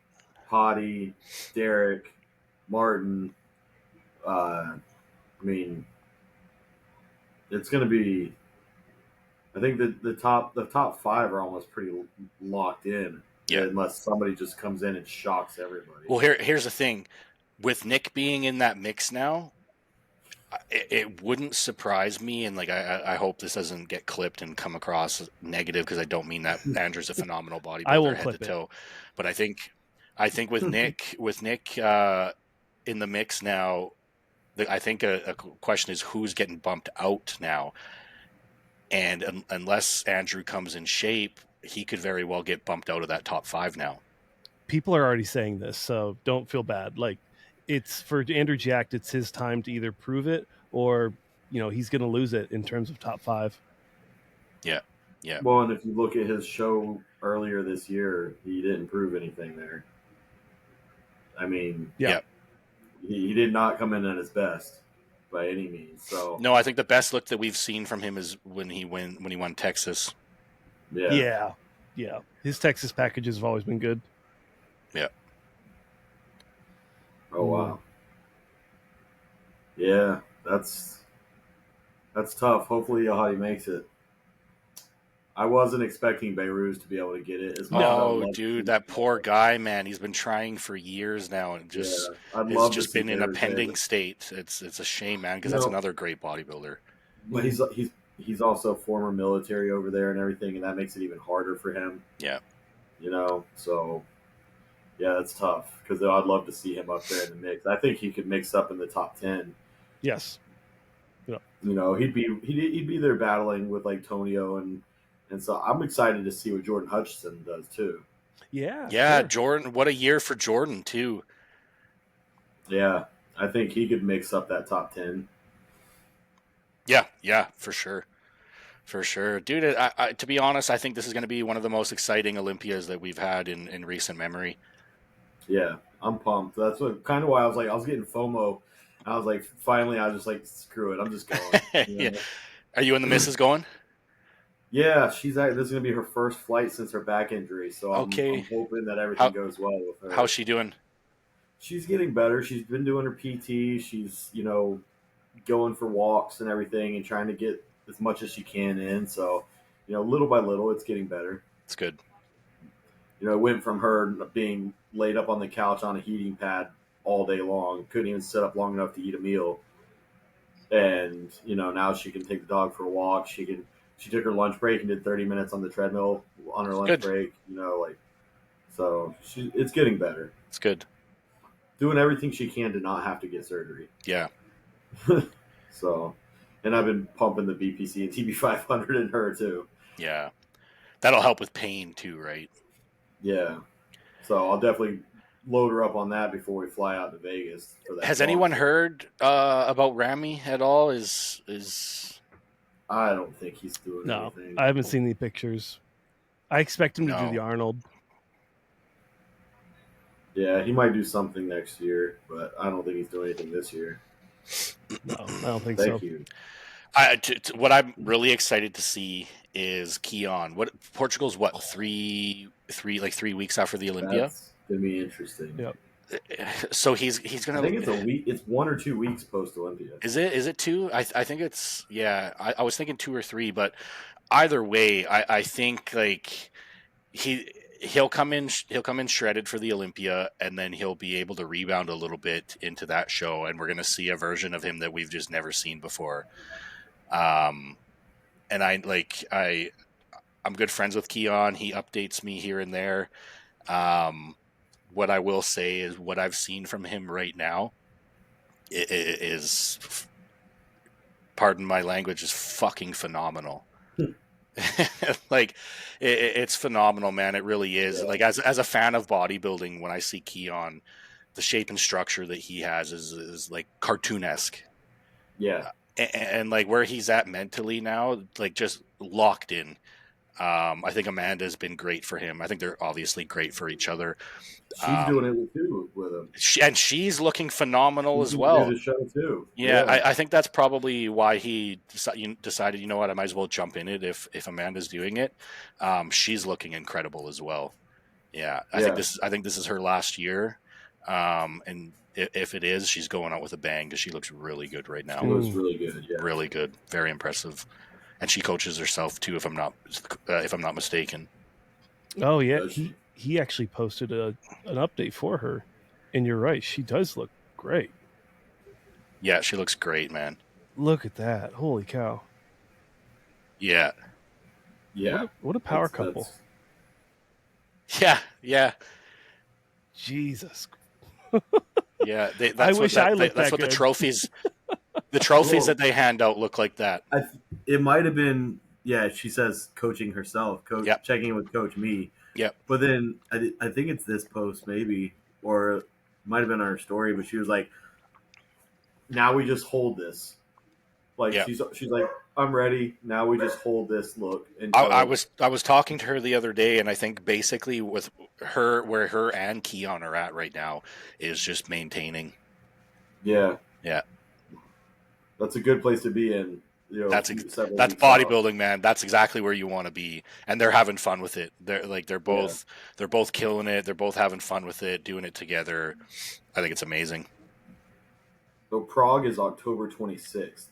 Hottie, Derek, Martin. I mean, it's gonna be. I think that the top 5 are almost pretty locked in. Yeah. Unless somebody just comes in and shocks everybody. Well, here's the thing. With Nick being in that mix now, it wouldn't surprise me, and like I hope this doesn't get clipped and come across negative because I don't mean that. Andrew's a phenomenal bodybuilder head to toe, but I think with Nick in the mix now, I think a question is who's getting bumped out now, and unless Andrew comes in shape, he could very well get bumped out of that top 5 now. People are already saying this, so don't feel bad. Like, it's for Andrew Jacked, it's his time to either prove it or, he's going to lose it in terms of top 5. Yeah. Well, and if you look at his show earlier this year, he didn't prove anything there. I mean, he did not come in at his best by any means. So no, I think the best look that we've seen from him is when he won Texas. Yeah. His Texas packages have always been good. Yeah. Oh wow. Yeah, that's tough. Hopefully Yahadi makes it. I wasn't expecting Beirut to be able to get it. No, dude, that poor guy, man. He's been trying for years now, and it's just been in a pending state. It's a shame, man, because that's another great bodybuilder. But he's also former military over there and everything, and that makes it even harder for him. Yeah. So yeah, that's tough because I'd love to see him up there in the mix. I think he could mix up in the top 10. Yes. Yeah. He'd be there battling with like Tonio and so I'm excited to see what Jordan Hutchinson does too. Yeah. Yeah, sure. Jordan, what a year for Jordan too. Yeah, I think he could mix up that top 10. Yeah, for sure. Dude, to be honest, I think this is going to be one of the most exciting Olympias that we've had in recent memory. Yeah, I'm pumped. That's kind of why I was getting FOMO. I was like, finally, I was just like, screw it. I'm just going. Yeah. Are you and the missus going? Yeah, this is going to be her first flight since her back injury. So I'm hoping that everything goes well with her. How's she doing? She's getting better. She's been doing her PT. She's, going for walks and everything and trying to get as much as she can in. So, little by little, it's getting better. It's good. It went from her being laid up on the couch on a heating pad all day long, couldn't even sit up long enough to eat a meal. And, now she can take the dog for a walk. She took her lunch break and did 30 minutes on the treadmill on her lunch break, so it's getting better. It's good. Doing everything she can to not have to get surgery. Yeah. So, and I've been pumping the BPC and TB500 in her too. Yeah. That'll help with pain too, right? Yeah. So I'll definitely load her up on that before we fly out to Vegas. For that. Has anyone heard about Ramy at all? Is I don't think he's doing anything. I haven't seen any pictures. I expect him to do the Arnold. Yeah, he might do something next year, but I don't think he's doing anything this year. No, I don't think Thank you. What I'm really excited to see is Keon. Portugal's 3 weeks after the Olympia. That's gonna be interesting. Yep. So he's gonna. I think it's a week. It's 1 or 2 weeks post Olympia. Is it 2? I think it's I was thinking 2 or 3, but either way, I think like he'll come in shredded for the Olympia, and then he'll be able to rebound a little bit into that show, and we're going to see a version of him that we've just never seen before. And I'm good friends with Keon. He updates me here and there. What I will say is what I've seen from him right now is, pardon my language, is fucking phenomenal. Like it's phenomenal, man. It really is. Like as a fan of bodybuilding, when I see Keon, the shape and structure that he has is like cartoonesque. Yeah. And like where he's at mentally now, like just locked in. I think Amanda's been great for him. I think they're obviously great for each other. She's doing it too with him, and she's looking phenomenal as well. Do the show too. Yeah. I think that's probably why he decided, you know what, I might as well jump in it if Amanda's doing it. She's looking incredible as well. Yeah, I think this is her last year, and if it is, she's going out with a bang because she looks really good right now. She looks really good. Yeah, really good, very impressive. And she coaches herself too, if I'm not mistaken. Oh yeah, he actually posted an update for her, and you're right, she does look great. Yeah, she looks great, man. Look at that! Holy cow! Yeah, yeah. What a power couple! Yeah. Jesus. Yeah, that's what the trophies. The trophies that they hand out look like that. It might have been, she says coaching herself, checking in with Coach Me. Yep. But then I think it's this post maybe, or it might have been our story, but she was like, now we just hold this. Like she's like, I'm ready. Now we just hold this look. And I was talking to her the other day, and I think basically with her, where her and Keon are at right now is just maintaining. Yeah. Yeah. That's a good place to be in. That's bodybuilding, man. That's exactly where you want to be, and they're having fun with it. They're both killing it. They're both having fun with it, doing it together. I think it's amazing. So Prague is October 26th.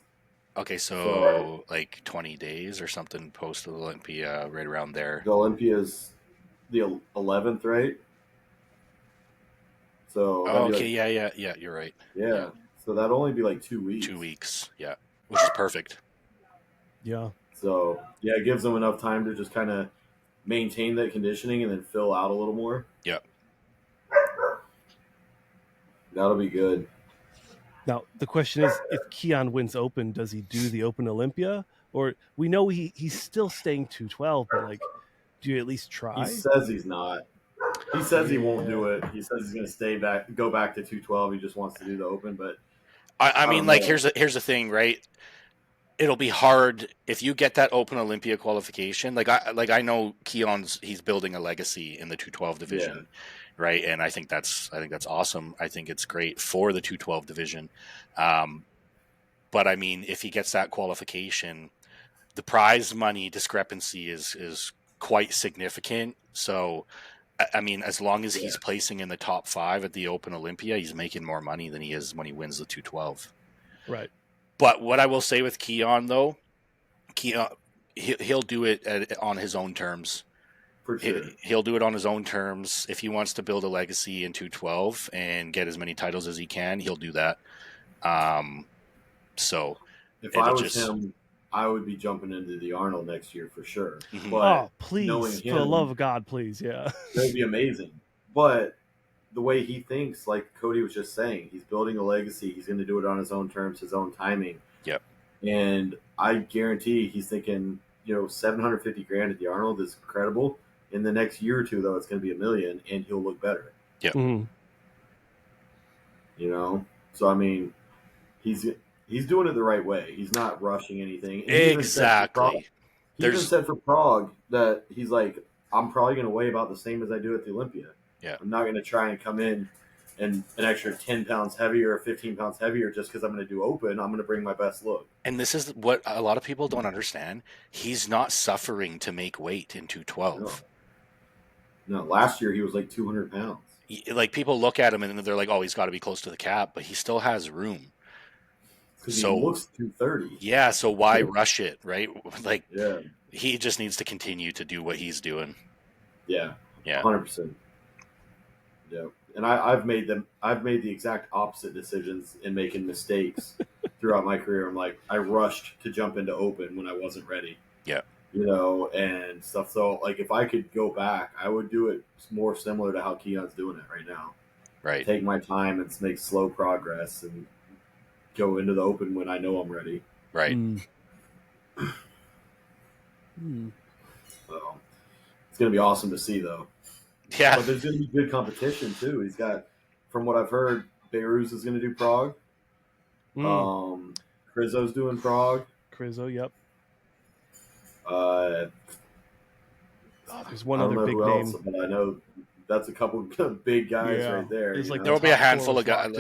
Okay, so like 20 days or something post Olympia, right around there. The Olympia is the 11th, right? So okay, yeah, you're right. Yeah. So that'd only be like 2 weeks. 2 weeks, yeah, which is perfect. Yeah. So it gives them enough time to just kind of maintain that conditioning and then fill out a little more. Yep. That'll be good. Now the question is, if Keon wins Open, does he do the Open Olympia? Or we know he's still staying 212, but like, do you at least try? He says he's not. He says he won't do it. He says he's going to go back to 212. He just wants to do the Open, but I mean, like, here's the thing, right? It'll be hard if you get that Open Olympia qualification. Like I know he's building a legacy in the 212 division, right? And I think that's awesome. I think it's great for the 212 division. But I mean, if he gets that qualification, the prize money discrepancy is quite significant. So I mean, as long as he's placing in the top 5 at the Open Olympia, he's making more money than he is when he wins the 212. Right. But what I will say with Keon, though, Keon, he'll do it on his own terms. For sure. He'll do it on his own terms. If he wants to build a legacy in 212 and get as many titles as he can, he'll do that. So if I was him, I would be jumping into the Arnold next year for sure. Mm-hmm. But please, for the love of God, please, yeah. That would be amazing. But the way he thinks, like Cody was just saying, he's building a legacy. He's going to do it on his own terms, his own timing. Yep. And I guarantee he's thinking, $750,000 at the Arnold is incredible. In the next year or two, though, it's going to be $1 million, and he'll look better. Yep. Mm-hmm. So I mean, he's doing it the right way. He's not rushing anything. And exactly. He even said for Prague that he's like, I'm probably going to weigh about the same as I do at the Olympia. Yeah. I'm not going to try and come in and an extra 10 pounds heavier or 15 pounds heavier just because I'm going to do open. I'm going to bring my best look. And this is what a lot of people don't understand. He's not suffering to make weight in 212. No, last year he was like 200 pounds. Like people look at him and they're like, oh, he's got to be close to the cap, but he still has room. So he looks 230. Yeah, so why rush it, right? Like, yeah, he just needs to continue to do what he's doing. Yeah, yeah, 100%. Yeah, and I've made the exact opposite decisions in making mistakes throughout my career. I'm like, I rushed to jump into open when I wasn't ready. Yeah, and stuff. So like, if I could go back, I would do it more similar to how Keon's doing it right now. Right. Take my time and make slow progress and go into the open when I know I'm ready. Right. So it's going to be awesome to see, though. Yeah. But there's going to be good competition, too. He's got, from what I've heard, Beirut is going to do Prague. Crizzo's doing Prague. Crizzo, yep. There's one I don't other know big who name. else, but I know that's a couple of big guys right there. There will be a handful of guys,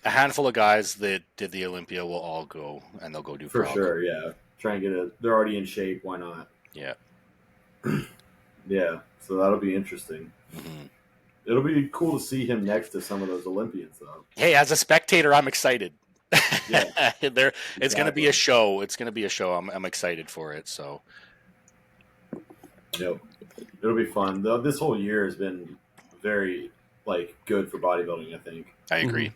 a handful of guys that did the Olympia will all go, and they'll go do for Prague. Sure. Yeah, try and get they're already in shape. Why not? Yeah. Yeah. So that'll be interesting. Mm-hmm. It'll be cool to see him next to some of those Olympians, though. Hey, as a spectator, I'm excited. Yeah. It's going to be a show. It's going to be a show. I'm excited for it. So. Yep. It'll be fun. This whole year has been very good for bodybuilding, I think. I agree.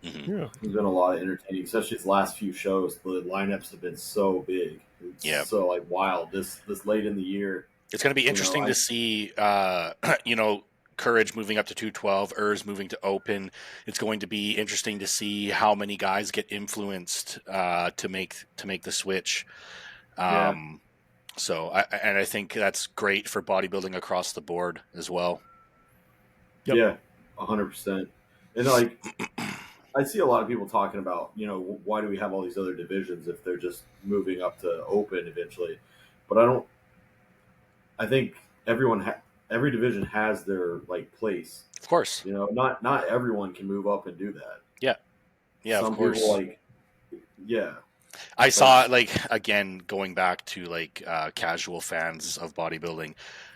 Mm-hmm. Yeah. There's been a lot of entertaining, especially these last few shows. The lineups have been so big. It's so wild this late in the year. It's going to be interesting to see, Courage moving up to 212, moving to open. It's going to be interesting to see how many guys get influenced to make the switch. So I think that's great for bodybuilding across the board as well. Yep. Yeah, 100%. And I see a lot of people talking about, why do we have all these other divisions if they're just moving up to open eventually? But I think every division has their place. Of course. Not everyone can move up and do that. Yeah. Yeah, some of course. People I saw again going back to casual fans of bodybuilding,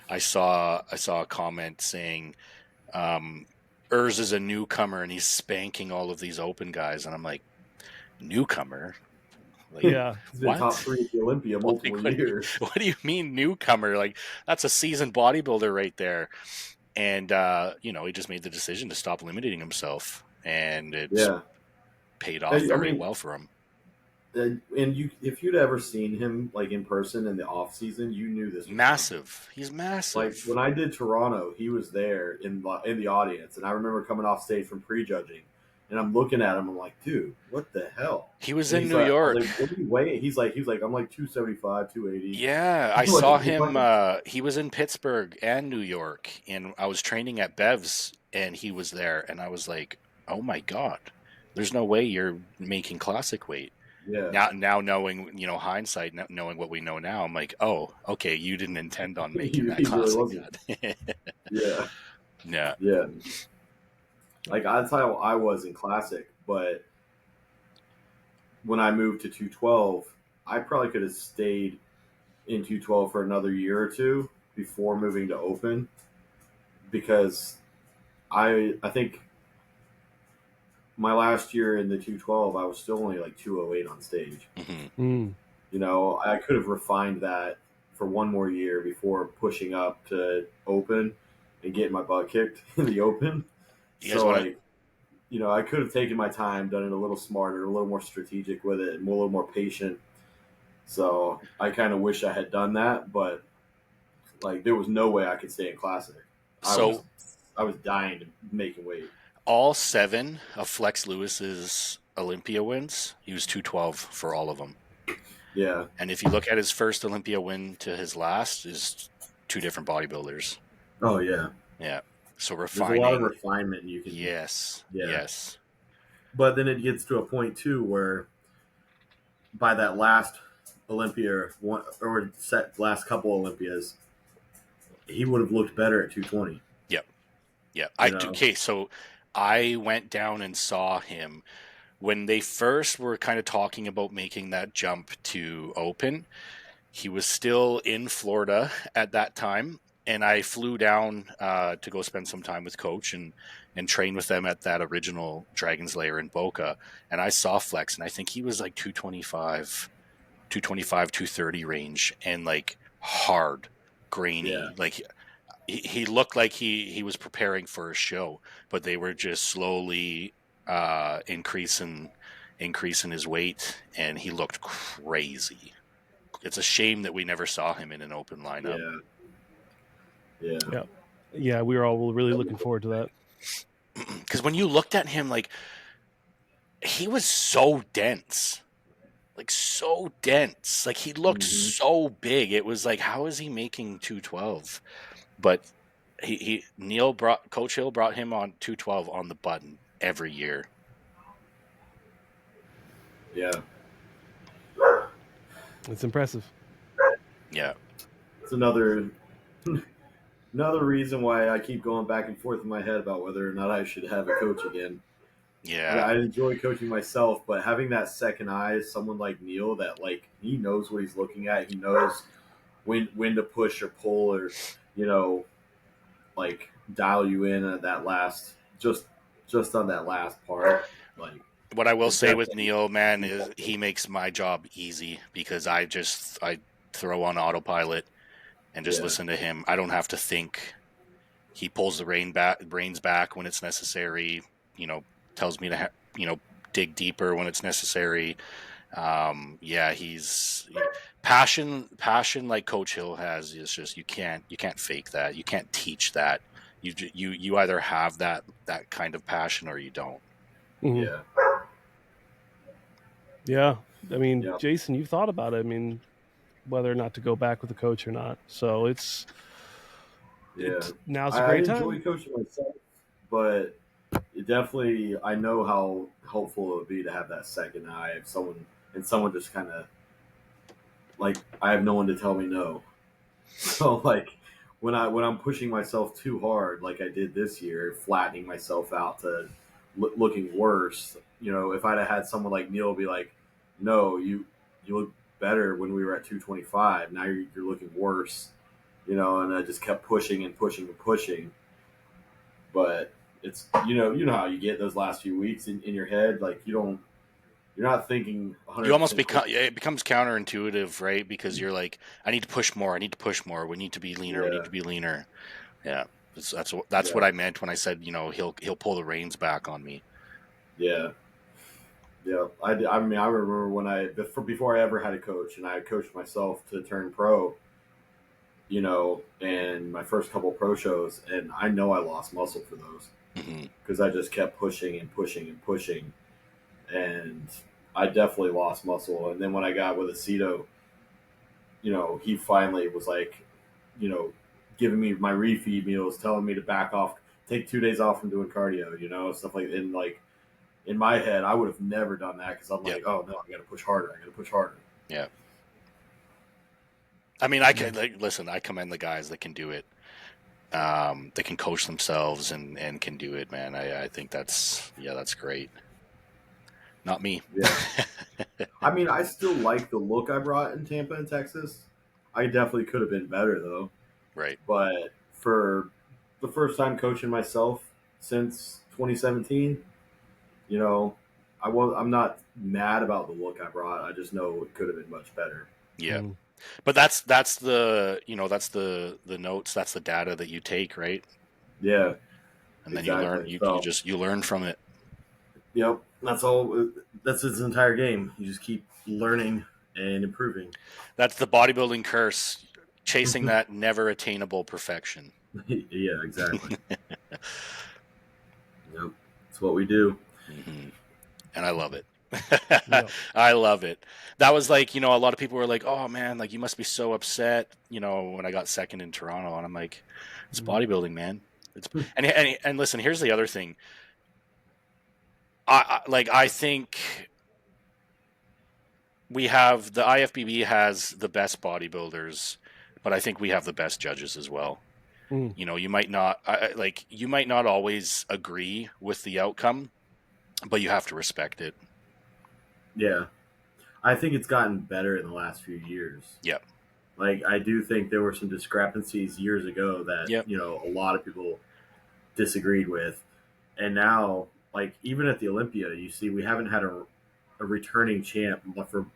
I saw a comment saying is a newcomer and he's spanking all of these open guys, and I'm like, newcomer? He's been top 3 at the Olympia multiple years. What do you mean newcomer? That's a seasoned bodybuilder right there. And he just made the decision to stop limiting himself, and it's paid off very well for him. And if you'd ever seen him in person in the off season, you knew this. Massive. He's massive. When I did Toronto, he was there in the audience, and I remember coming off stage from prejudging, and I'm looking at him. I'm like, dude, what the hell? He was in New York. What do you weigh? He's like, I'm 275, 280. Yeah, I saw him. He was in Pittsburgh and New York, and I was training at Bev's, and he was there, and I was like, oh my god, there's no way you're making classic weight. Yeah. Now knowing, hindsight, knowing what we know now, I'm like, oh, okay, you didn't intend on making that classic cut. Yeah. Yeah. Yeah. That's how I was in classic, but when I moved to 212, I probably could have stayed in 212 for another year or two before moving to open. because I think my last year in the 212, I was still only like 208 on stage. Mm-hmm. You know, I could have refined that for one more year before pushing up to open and getting my butt kicked in the open. So, like, you know, I could have taken my time, done it a little smarter, a little more strategic with it, and a little more patient. So I kind of wish I had done that, but like there was no way I could stay in classic. I was dying to making weight. All 7 of Flex Lewis's Olympia wins, he was 212 for all of them. Yeah. And if you look at his first Olympia win to his last, is 2 different bodybuilders. Oh yeah. Yeah. So refining. There's a lot of refinement you can. Yes. Yeah. Yes. But then it gets to a point too where by that last Olympia last couple Olympias, he would have looked better at 220. Yep. Yeah. Okay. So I went down and saw him when they first were kind of talking about making that jump to open. He was still in Florida at that time. And I flew down to go spend some time with Coach and train with them at that original Dragon's Lair in Boca. And I saw Flex, and I think he was like 225, 230 range, and like hard, grainy. Yeah. Like he looked like he was preparing for a show, but they were just slowly increasing his weight, and he looked crazy. It's a shame that we never saw him in an open lineup. Yeah, we were all really looking forward to that. Because when you looked at him, like, he was so dense. Like, so dense. Like, he looked so big. It was like, how is he making 212? But Coach Hill brought him on 212 on the button every year. Yeah. It's impressive. Yeah. It's another reason why I keep going back and forth in my head about whether or not I should have a coach again. Yeah. I enjoy coaching myself, but having that second eye, someone like Neil that like he knows what he's looking at, he knows when to push or pull or, you know, like dial you in at that last just on that last part. Like what I will say with Neil, man, is he makes my job easy because I throw on autopilot and just listen to him. I don't have to think. He pulls the reins back when it's necessary. You know, tells me to dig deeper when it's necessary. He's passion like Coach Hill has. Is just you can't fake that. You can't teach that. You either have that kind of passion or you don't. Mm-hmm. Yeah. I mean, Jason, you've thought about it. I mean, whether or not to go back with the coach or not. So now's a great time. I enjoy coaching myself, but it definitely, I know how helpful it would be to have that second eye of someone just kind of like, I have no one to tell me no. So like when I'm pushing myself too hard, like I did this year, flattening myself out to looking worse, you know, if I'd have had someone like Neil be like, no, you look better when we were at 225. Now you're looking worse, you know, and I just kept pushing and pushing and pushing. But it's, you know how you get those last few weeks in your head, like you're not thinking 100%. You almost it becomes counterintuitive, right? Because you're like, I need to push more. We need to be leaner. We need to be leaner. Yeah. That's what I meant when I said, you know, he'll pull the reins back on me. Yeah. Yeah. I mean, I remember before I ever had a coach and I coached myself to turn pro, you know, and my first couple pro shows, and I know I lost muscle for those because I just kept pushing and pushing and pushing. And I definitely lost muscle. And then when I got with Aceto, you know, he finally was like, you know, giving me my refeed meals, telling me to back off, take 2 days off from doing cardio, you know, stuff like that. And like in my head, I would have never done that because I'm like, oh no, I got to push harder. Yeah. I mean, I commend the guys that can do it. They can coach themselves and can do it, man. I think that's great. Not me. Yeah. I mean, I still like the look I brought in Tampa and Texas. I definitely could have been better though. Right. But for the first time coaching myself since 2017. You know, I'm not mad about the look I brought. I just know it could have been much better. Yeah. But that's the that's the notes, that's the data that you take, right? Yeah. And then Exactly. you learn from it. Yep. That's all. That's its entire game. You just keep learning and improving. That's the bodybuilding curse, chasing that never attainable perfection. Yeah, exactly. Yep. That's what we do. Mm-hmm. And I love it. Yep. I love it. That was like, a lot of people were like, oh man, like you must be so upset, when I got second in Toronto. And I'm like, it's bodybuilding, man. And listen, here's the other thing. I think we have the IFBB has the best bodybuilders, but I think we have the best judges as well. You might not you might not always agree with the outcome, but you have to respect it. Yeah. I think it's gotten better in the last few years. Yep. Like, I do think there were some discrepancies years ago that, Yep. A lot of people disagreed with. And now, like, even at the Olympia, you see, we haven't had a returning champ for,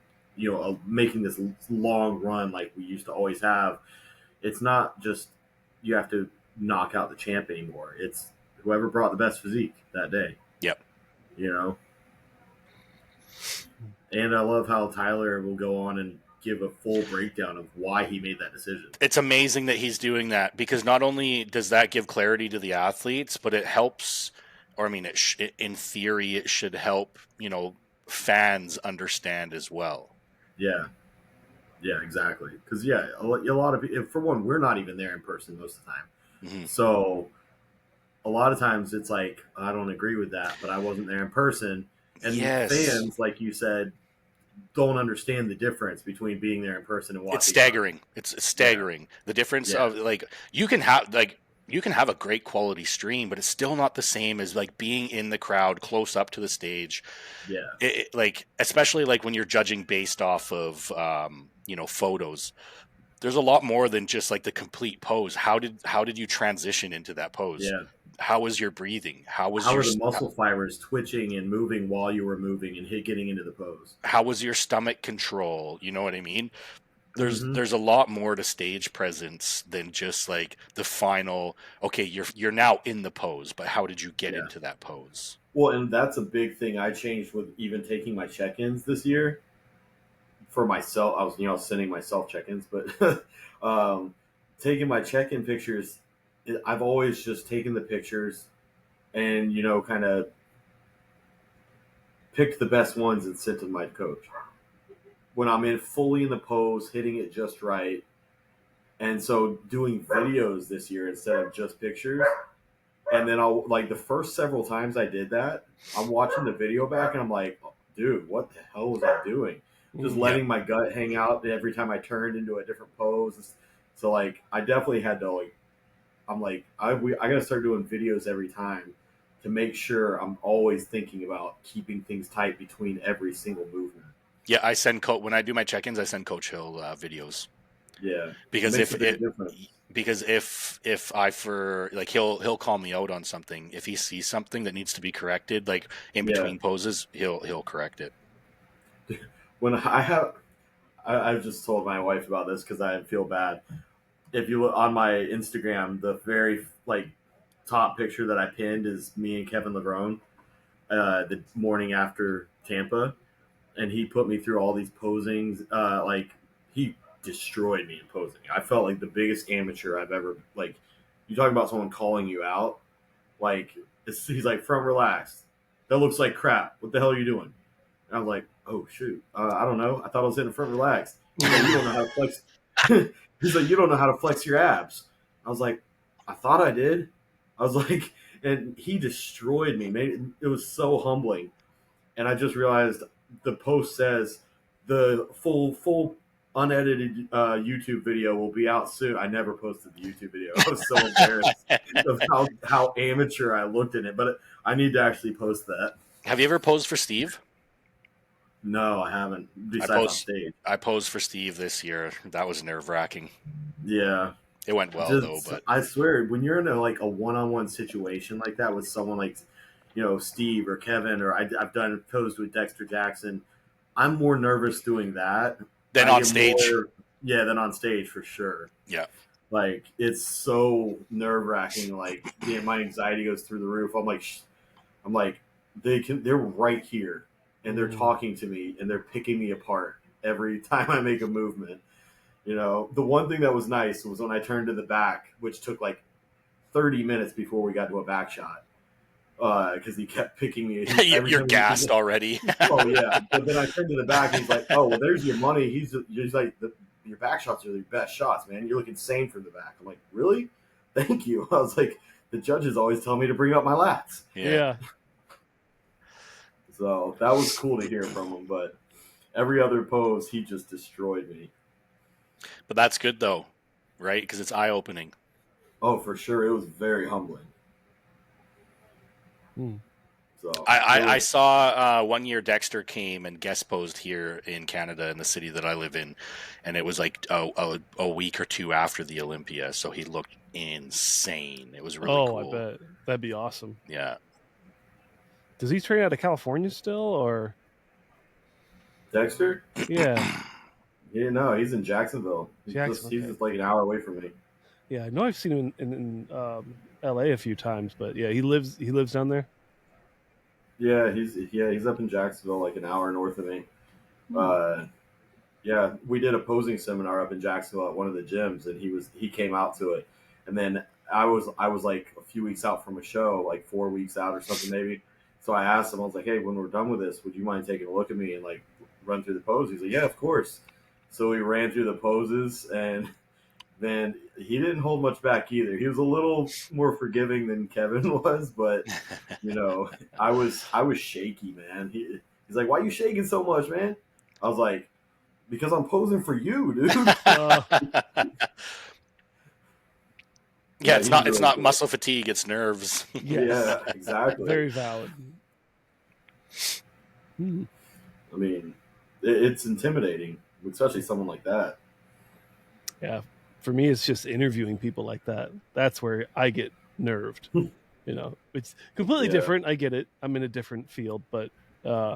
making this long run like we used to always have. It's not just you have to knock out the champ anymore. It's whoever brought the best physique that day. Yep. And I love how Tyler will go on and give a full breakdown of why he made that decision. It's amazing that he's doing that, because not only does that give clarity to the athletes, but it helps, or I mean, in theory, it should help, fans understand as well. Yeah. Yeah, exactly. Because, a lot of people, for one, we're not even there in person most of the time. Mm-hmm. So a lot of times it's like, I don't agree with that, but I wasn't there in person. And fans, like you said, don't understand the difference between being there in person and watching. It's staggering. It's staggering. The difference of you can have a great quality stream, but it's still not the same as like being in the crowd close up to the stage. Yeah. Especially like when you're judging based off of photos. There's a lot more than just like the complete pose. How did you transition into that pose? Yeah. How was your breathing? How were the muscle fibers twitching and moving while you were moving and getting into the pose? How was your stomach control? You know what I mean? There's a lot more to stage presence than just like the final, okay, you're now in the pose, but how did you get into that pose? Well, and that's a big thing I changed with even taking my check-ins this year for myself. I was, sending myself check-ins, but taking my check-in pictures, I've always just taken the pictures and, kind of picked the best ones and sent to my coach. When I'm fully in the pose, hitting it just right. And so doing videos this year instead of just pictures. And then I'll, like, the first several times I did that, I'm watching the video back and I'm like, dude, what the hell was I doing? Just letting my gut hang out every time I turned into a different pose. So, like, I definitely had to, like, I'm like, I got to start doing videos every time to make sure I'm always thinking about keeping things tight between every single movement. Yeah, I send when I do my check-ins, I send Coach Hill videos. Yeah, because if he'll call me out on something. If he sees something that needs to be corrected, like in between poses, he'll correct it. When I've just told my wife about this because I feel bad. If you look on my Instagram, the very top picture that I pinned is me and Kevin Legrone the morning after Tampa, and he put me through all these posings. He destroyed me in posing. I felt like the biggest amateur I've ever You talk about someone calling you out, he's like, front relaxed. That looks like crap. What the hell are you doing? And I was like, oh shoot, I don't know. I thought I was hitting front relaxed. He's like, you don't know how to flex. He's like, you don't know how to flex your abs. I was like, I thought I did. I was like, and he destroyed me. It was so humbling. And I just realized the post says the full unedited YouTube video will be out soon. I never posted the YouTube video. I was so embarrassed of how amateur I looked in it. But I need to actually post that. Have you ever posed for Steve? No, I haven't. Besides on stage. I posed for Steve this year. That was nerve-wracking. Yeah. It went well though, but I swear, when you're in a one-on-one situation like that with someone like, Steve or Kevin, or I've done posed with Dexter Jackson, I'm more nervous doing that then on stage. Than on stage for sure. Yeah. Like, it's so nerve-wracking. Like, my anxiety goes through the roof. I'm like, they're right here, and they're talking to me, and they're picking me apart every time I make a movement. The one thing that was nice was when I turned to the back, which took like 30 minutes before we got to a back shot, because he kept picking me. You're gassed already. Oh yeah, but then I turned to the back, and he's like, "Oh, well, there's your money." He's like, "Your back shots are your best shots, man. You look insane from the back." I'm like, "Really? Thank you." I was like, "The judges always tell me to bring up my lats." Yeah. So that was cool to hear from him, but every other pose, he just destroyed me. But that's good though, right? Because it's eye-opening. Oh, for sure. It was very humbling. So I saw 1 year Dexter came and guest posed here in Canada in the city that I live in, and it was like a week or two after the Olympia, so he looked insane. It was really cool. I bet. That'd be awesome. Yeah. Does he train out of California still, or? Dexter? Yeah. Yeah, no, he's in Jacksonville. He's just like an hour away from me. Yeah, I know I've seen him in LA a few times, but yeah, he lives down there. Yeah, he's up in Jacksonville, like an hour north of me. Yeah, we did a posing seminar up in Jacksonville at one of the gyms, and he came out to it, and then I was like a few weeks out from a show, like 4 weeks out or something maybe. So I asked him, I was like, "Hey, when we're done with this, would you mind taking a look at me and like run through the poses?" He's like, "Yeah, of course." So we ran through the poses, and then he didn't hold much back either. He was a little more forgiving than Kevin was, but I was shaky, man. He's like, "Why are you shaking so much, man?" I was like, "Because I'm posing for you, dude." Yeah, it's not cool. Muscle fatigue, it's nerves. Yeah, exactly. Very valid. I mean, it's intimidating, especially someone like that. Yeah, for me, it's just interviewing people like that. That's where I get nerved. It's completely different. I get it. I'm in a different field, but I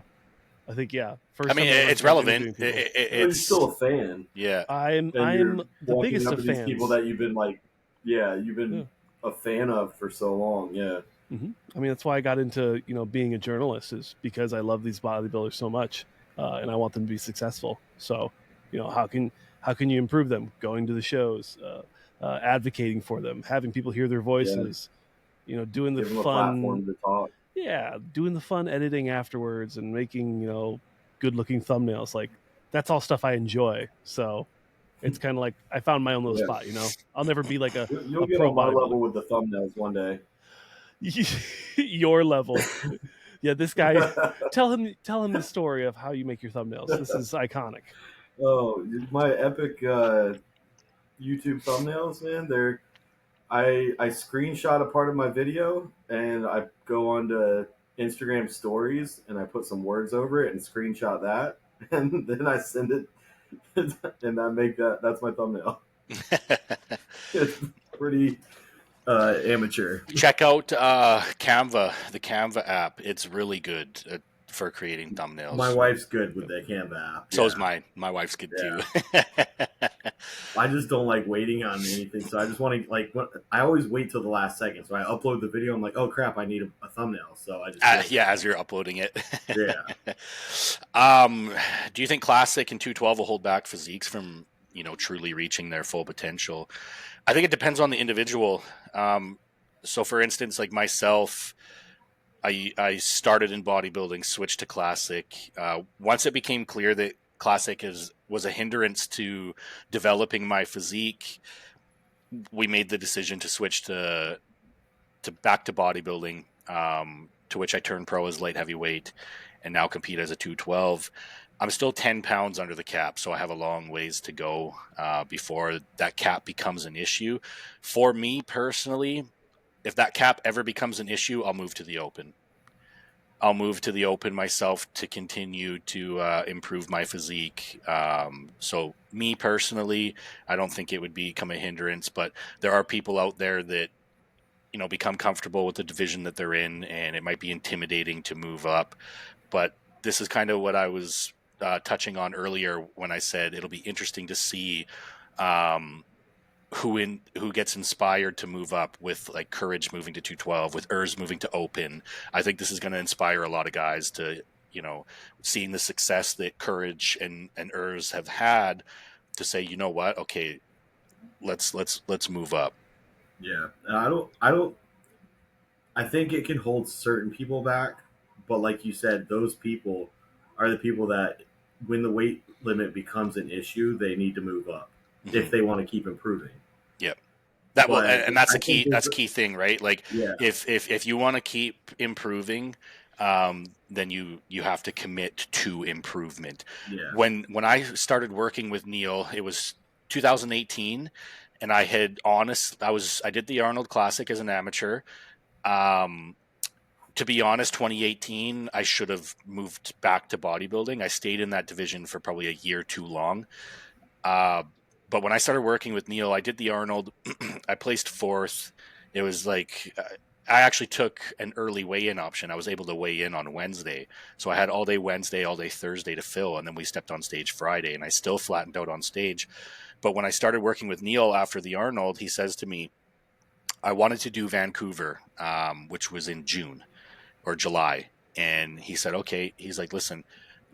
think first. I mean, it's relevant. It's still a fan. Yeah, I'm the biggest of fans. People that you've been a fan of for so long. Yeah. Mm-hmm. I mean, that's why I got into being a journalist, is because I love these bodybuilders so much, and I want them to be successful. So, how can you improve them? Going to the shows, advocating for them, having people hear their voices, doing the fun, to talk. Yeah, doing the fun editing afterwards and making good-looking thumbnails. Like, that's all stuff I enjoy. So it's kind of like I found my own little spot. I'll never be like You'll get on my level with the thumbnails one day. Your level. Yeah, this guy. Tell him the story of how you make your thumbnails. This is iconic. Oh, my epic YouTube thumbnails, man. I screenshot a part of my video and I go onto Instagram stories and I put some words over it and screenshot that, and then I send it and I make that's my thumbnail. It's pretty amateur. Check out Canva, the Canva app. It's really good for creating thumbnails. My wife's good with the Canva app. So is mine. My wife's good too. I just don't like waiting on anything, so I just want to I always wait till the last second. So I upload the video. I'm like, oh crap, I need a thumbnail. So I just as you're uploading it. Yeah. Do you think Classic and 212 will hold back physiques from truly reaching their full potential? I think it depends on the individual. So for instance, like myself, I started in bodybuilding, switched to Classic. Once it became clear that Classic was a hindrance to developing my physique, we made the decision to switch to back to bodybuilding, to which I turned pro as light heavyweight and now compete as a 212. I'm still 10 pounds under the cap, so I have a long ways to go before that cap becomes an issue. For me personally, if that cap ever becomes an issue, I'll move to the open. I'll move to the open myself to continue to improve my physique. So me personally, I don't think it would become a hindrance, but there are people out there that, you know, become comfortable with the division that they're in, and it might be intimidating to move up. But this is kind of what I was touching on earlier when I said it'll be interesting to see who gets inspired to move up, with like Courage moving to 212, with Urs moving to open. I think this is going to inspire a lot of guys to, you know, seeing the success that Courage and Urs have had, to say, you know what, okay, let's move up. Yeah, and I think it can hold certain people back, but like you said, those people are the people that, when the weight limit becomes an issue, they need to move up if they want to keep improving. Yep. That will, But and that's I a key. think That's a key thing, right? Like, yeah, if you want to keep improving, then you have to commit to improvement. yeah, When I started working with Neil, it was 2018, and I did the Arnold Classic as an amateur. To be honest, 2018, I should have moved back to bodybuilding. I stayed in that division for probably a year too long. But when I started working with Neil, I did the Arnold. I placed fourth. It was like I actually took an early weigh-in option. I was able to weigh in on Wednesday, so I had all day Wednesday, all day Thursday to fill, and then we stepped on stage Friday, and I still flattened out on stage. But when I started working with Neil after the Arnold, he says to me, "I wanted to do Vancouver, which was in June or July," and he said, "Okay." He's like, "Listen,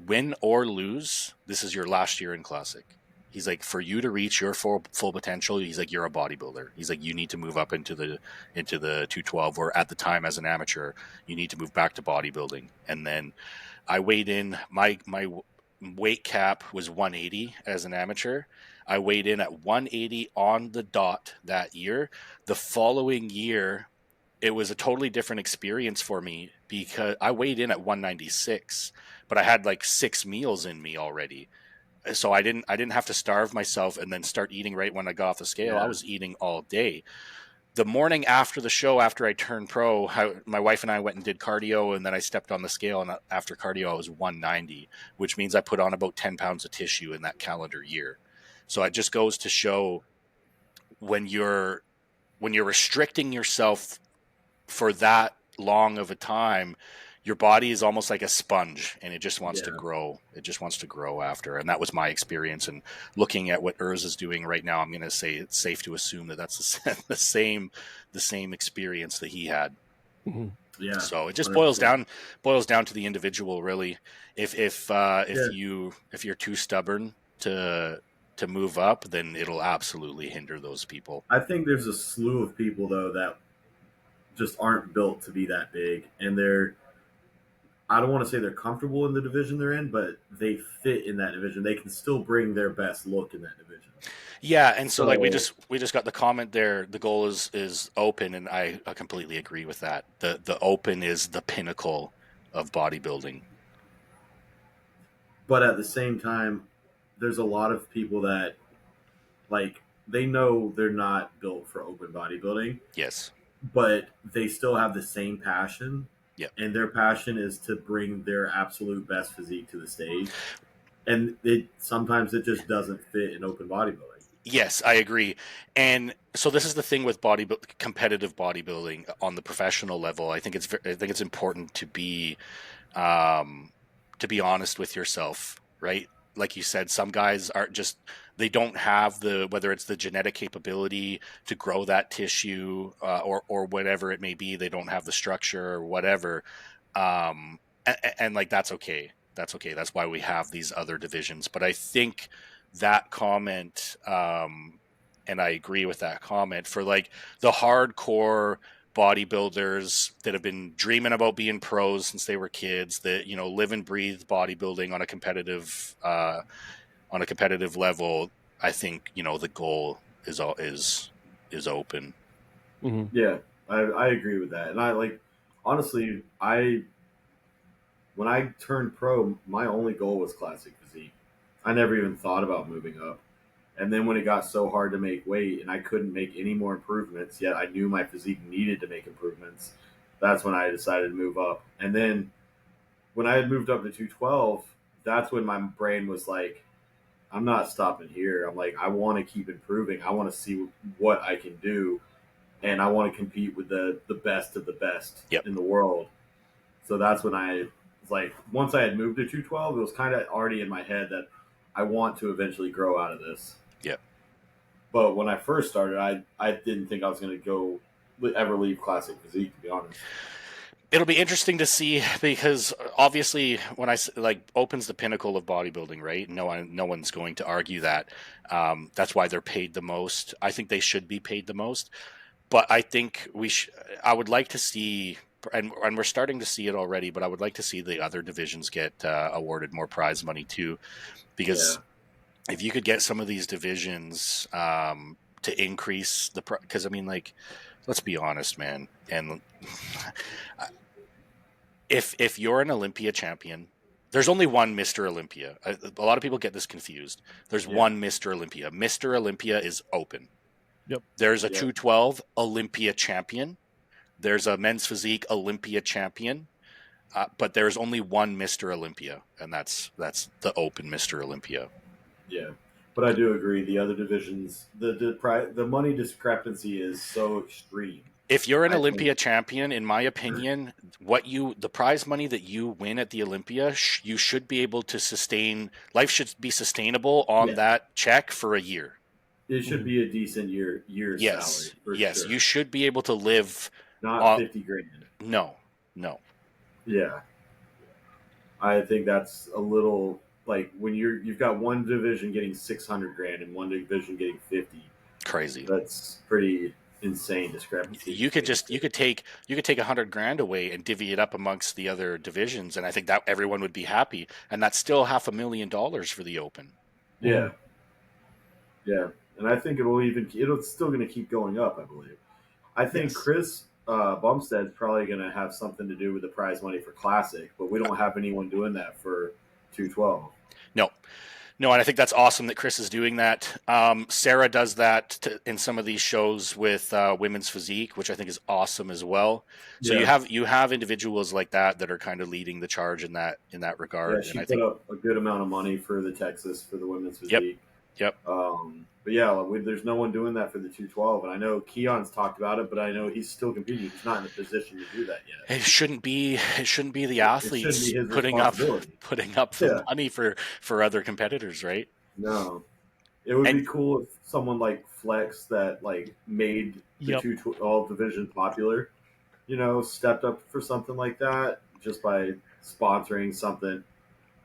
win or lose, this is your last year in Classic." He's like, for you to reach your full potential, he's like, you're a bodybuilder. He's like, you need to move up into the 212, or at the time as an amateur, you need to move back to bodybuilding. And then I weighed in. My weight cap was 180 as an amateur. I weighed in at 180 on the dot that year. The following year, it was a totally different experience for me, because I weighed in at 196, but I had like 6 meals in me already. So I didn't have to starve myself and then start eating right when I got off the scale. yeah. I was eating all day. The morning after the show, after I turned pro, my wife and I went and did cardio, and then I stepped on the scale, and after cardio I was 190, which means I put on about 10 pounds of tissue in that calendar year. So it just goes to show, when you're restricting yourself for that long of a time, your body is almost like a sponge, and it just wants to grow. It just wants to grow after. And that was my experience. And looking at what Urs is doing right now, I'm going to say it's safe to assume that that's the same experience that he had. Mm-hmm. Yeah. So it just 100%. boils down to the individual, really. If you're too stubborn to move up, then it'll absolutely hinder those people. I think there's a slew of people though that just aren't built to be that big, and I don't want to say they're comfortable in the division they're in, but they fit in that division. They can still bring their best look in that division. Yeah, and so like we just got the comment there. The goal is open, and I completely agree with that. The open is the pinnacle of bodybuilding. But at the same time, there's a lot of people that, like, they know they're not built for open bodybuilding. Yes. But they still have the same passion. Yeah. And their passion is to bring their absolute best physique to the stage. And sometimes it just doesn't fit in open bodybuilding. Yes, I agree. And so this is the thing with competitive bodybuilding on the professional level. I think it's important to be honest with yourself, right? Like you said, some guys they don't have whether it's the genetic capability to grow that tissue, or whatever it may be. They don't have the structure or whatever. And like, that's okay. That's okay. That's why we have these other divisions. But I think that comment, and I agree with that comment, for like the hardcore bodybuilders that have been dreaming about being pros since they were kids, that, you know, live and breathe bodybuilding on a competitive level. I think, you know, the goal is open. Mm-hmm. Yeah, I agree with that. And honestly, when I turned pro, my only goal was classic physique. I never even thought about moving up. And then when it got so hard to make weight and I couldn't make any more improvements, yet I knew my physique needed to make improvements, that's when I decided to move up. And then when I had moved up to 212, that's when my brain was like, I'm not stopping here. I'm like, I want to keep improving. I want to see what I can do, and I want to compete with the best of the best in the world. So that's when I was like, once I had moved to 212, it was kind of already in my head that I want to eventually grow out of this. Yep. But when I first started, I didn't think I was going to ever leave classic physique, to be honest. It'll be interesting to see, because obviously when I like opens the pinnacle of bodybuilding, right? No one's going to argue that. That's why they're paid the most. I think they should be paid the most, but I think I would like to see, and we're starting to see it already, but I would like to see the other divisions get awarded more prize money too, because if you could get some of these divisions to increase because I mean, like, let's be honest, man, and if you're an Olympia champion, there's only one Mr. Olympia. A lot of people get this confused. There's one Mr. Olympia. Mr. Olympia is open. Yep. There's a 212 Olympia champion. There's a men's physique Olympia champion. But there's only one Mr. Olympia, and that's the open Mr. Olympia. Yeah. But I do agree. The other divisions, the money discrepancy is so extreme. If you're an Olympia champion, in my opinion, the prize money that you win at the Olympia, you should be able to sustain. Life should be sustainable on that check for a year. It should be a decent year's salary. Yes, sure. You should be able to live. Not 50 grand. No. Yeah, I think that's a little like when you've got one division getting 600 grand and one division getting 50. Crazy. That's pretty insane discrepancy. You could take 100 grand away and divvy it up amongst the other divisions, and I think that everyone would be happy. And that's still $500,000 for the open. Yeah, and I think it's still going to keep going up. I believe. I think Chris Bumstead's probably going to have something to do with the prize money for Classic, but we don't have anyone doing that for 212. No, and I think that's awesome that Chris is doing that. Sarah does that in some of these shows with women's physique, which I think is awesome as well. So you have individuals like that are kind of leading the charge in that regard. Yeah, she put up a good amount of money for the Texas for the women's physique. Yep. But yeah, there's no one doing that for the 212, and I know Keon's talked about it, but I know he's still competing. He's not in a position to do that yet. It shouldn't be the athletes putting up the money for other competitors, right? No, it would be cool if someone like Flex that like made the 212 division popular, stepped up for something like that just by sponsoring something.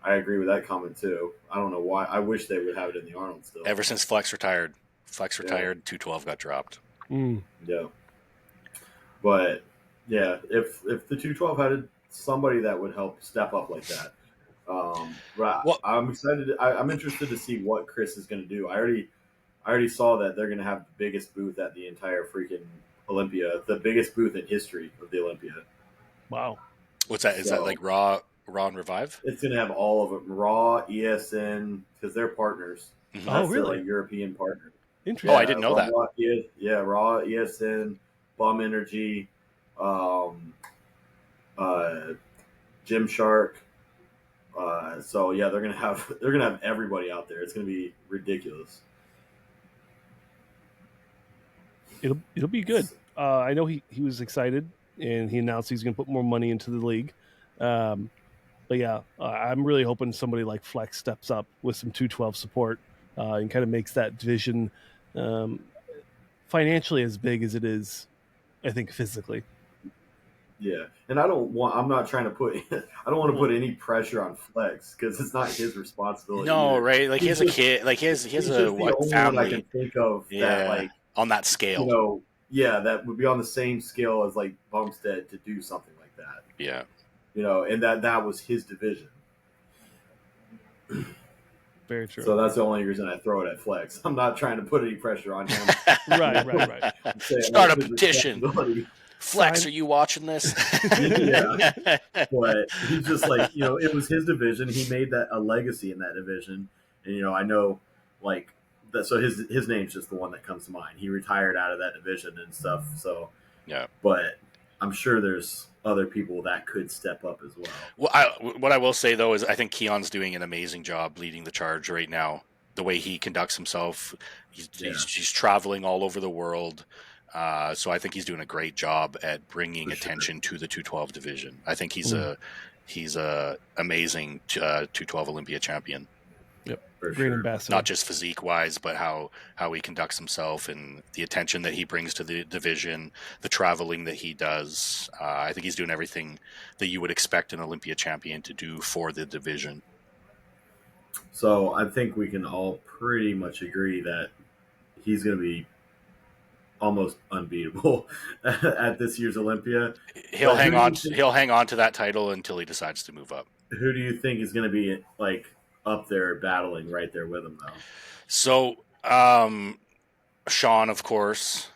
I agree with that comment too. I don't know why. I wish they would have it in the Arnold still. Ever since Flex retired, 212 got dropped. Yeah. But yeah, if the 212 had somebody that would help step up like that, I'm excited. I'm interested to see what Chris is going to do. I already saw that they're going to have the biggest booth at the entire freaking Olympia, the biggest booth in history of the Olympia. Wow. What's that? Is that like Raw and Revive? It's going to have all of them. Raw, ESN, because they're partners. Mm-hmm. That's really? their European partner. Interesting. Oh, I didn't know that. Raw, ESN, Bomb Energy, Gymshark. So yeah, they're gonna have everybody out there. It's gonna be ridiculous. It'll be good. I know he was excited, and he announced he's going to put more money into the league. But yeah, I'm really hoping somebody like Flex steps up with some 212 support and kind of makes that division financially as big as it is, I think, physically. Yeah, and I don't want to put any pressure on Flex because it's not his responsibility. No, either. right? Like he has a kid. Like he has a family. I can think of that, like on that scale. That would be on the same scale as like Bumstead to do something like that. Yeah. And that was his division. Very true. So that's the only reason I throw it at Flex. I'm not trying to put any pressure on him. Right. Start a petition. Flex, are you watching this? Yeah. But he's just like, it was his division. He made that a legacy in that division. And, I know like that. So his name's just the one that comes to mind. He retired out of that division and stuff. So, yeah. But I'm sure there's other people that could step up as well. Well, what I will say though is I think Keon's doing an amazing job leading the charge right now. The way he conducts himself, he's traveling all over the world. So I think he's doing a great job at bringing attention to the 212 division. I think he's a amazing 212 Olympia champion. Yep, For great sure. ambassador. Not just physique wise, but how he conducts himself and the attention that he brings to the division, the traveling that he does. I think he's doing everything that you would expect an Olympia champion to do for the division. So I think we can all pretty much agree that he's going to be almost unbeatable at this year's Olympia. He'll hang on to that title until he decides to move up. Who do you think is going to be like up there battling right there with him though? So Sean, of course.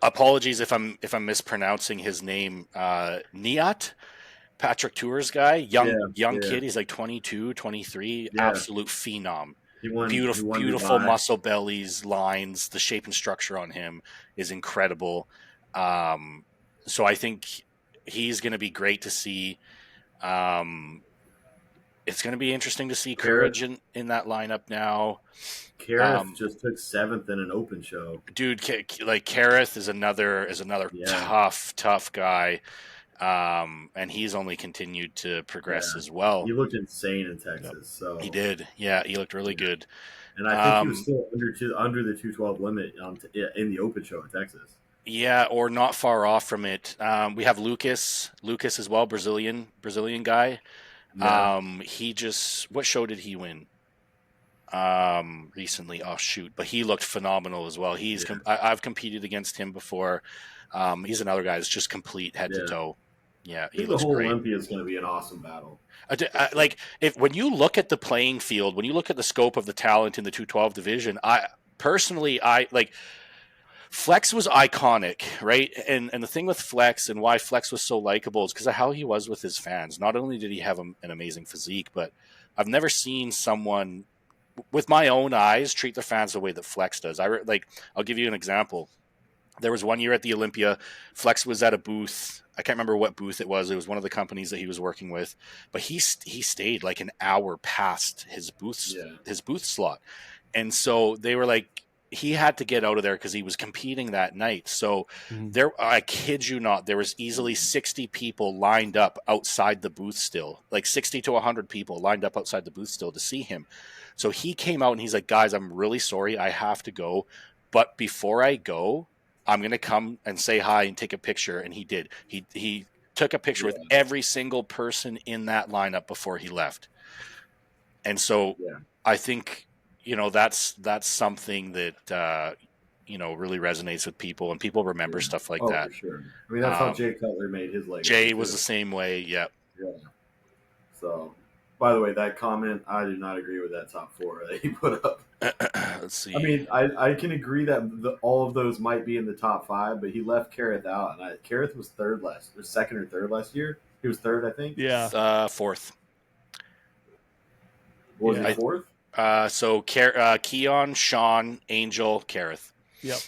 Apologies if I'm mispronouncing his name. Niat, Patrick Tours guy, young kid. He's like 22, 23, absolute phenom. Beautiful muscle bellies, lines. The shape and structure on him is incredible. So I think he's going to be great to see. It's going to be interesting to see Courage in that lineup now. Kareth just took 7th in an open show. Dude, like Kareth is another tough guy. And he's only continued to progress as well. He looked insane in Texas. So he did. Yeah, he looked really good. And I think he was still under the 212 limit in the open show in Texas. Yeah, or not far off from it. We have Lucas as well, Brazilian guy. Yeah. What show did he win? Recently. Oh shoot! But he looked phenomenal as well. I've competed against him before. He's another guy that's just complete head to toe. Yeah, he looks great. The whole Olympia is going to be an awesome battle. When you look at the playing field, when you look at the scope of the talent in the 212 division, I Flex was iconic, right? And the thing with Flex and why Flex was so likable is because of how he was with his fans. Not only did he have an amazing physique, but I've never seen someone with my own eyes treat their fans the way that Flex does. I'll give you an example. There was one year at the Olympia, Flex was at a booth. I can't remember what booth it was. It was one of the companies that he was working with, but he stayed like an hour past his booth slot. And so they were like, he had to get out of there because he was competing that night. So I kid you not, there was easily 60 people lined up outside the booth still, like 60 to 100 people lined up outside the booth still to see him. So he came out and he's like, guys, I'm really sorry. I have to go. But before I go, I'm going to come and say hi and take a picture. And he did. He took a picture with every single person in that lineup before he left. And so I think, that's something that, really resonates with people, and people remember stuff like that. For sure. I mean, that's how Jay Cutler made his legacy. Jay was the same way. Yeah. So, by the way, that comment, I do not agree with that top 4 that he put up. Let's see. I mean, I can agree that all of those might be in the top 5, but he left Kareth out. And Kareth was second or third last year. He was third, I think. Yeah. Fourth. Was he fourth? So Keon, Sean, Angel, Kareth. Yep.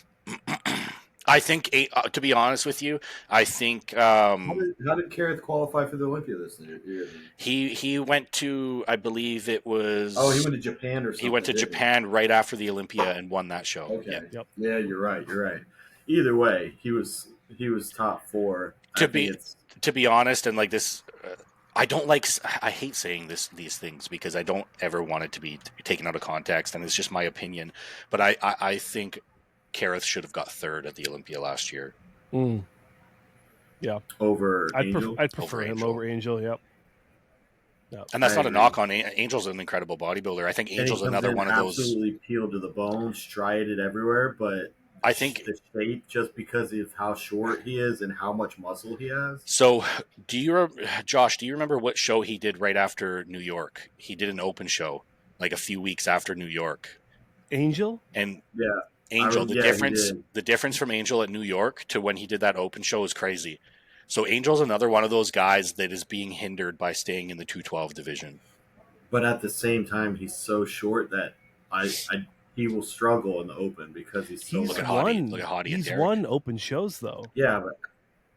I think, to be honest with you, I think. How did Kareth qualify for the Olympia this year? He went to, I believe it was. Oh, he went to Japan or something. He went to Japan right after the Olympia and won that show. Okay. Yep. Yeah, you're right. Either way, he was top 4. To be honest, and like this. I hate saying these things because I don't ever want it to be taken out of context, and it's just my opinion. But I think Kareth should have got 3rd at the Olympia last year. Yeah. Over Angel? I'd prefer him over Angel, yep. And that's not a knock on Angel's an incredible bodybuilder. I think Angel's another one of those. Absolutely peeled to the bone, striated everywhere, but I think the shape, just because of how short he is and how much muscle he has. So, Josh, do you remember what show he did right after New York? He did an open show like a few weeks after New York. Angel? And Angel, the difference from Angel at New York to when he did that open show is crazy. So Angel's another one of those guys that is being hindered by staying in the 212 division. But at the same time, he's so short that he will struggle in the open because he's so He's Look at light. Hottie. won. Look at Hottie and He's Derek. won open shows though. Yeah, but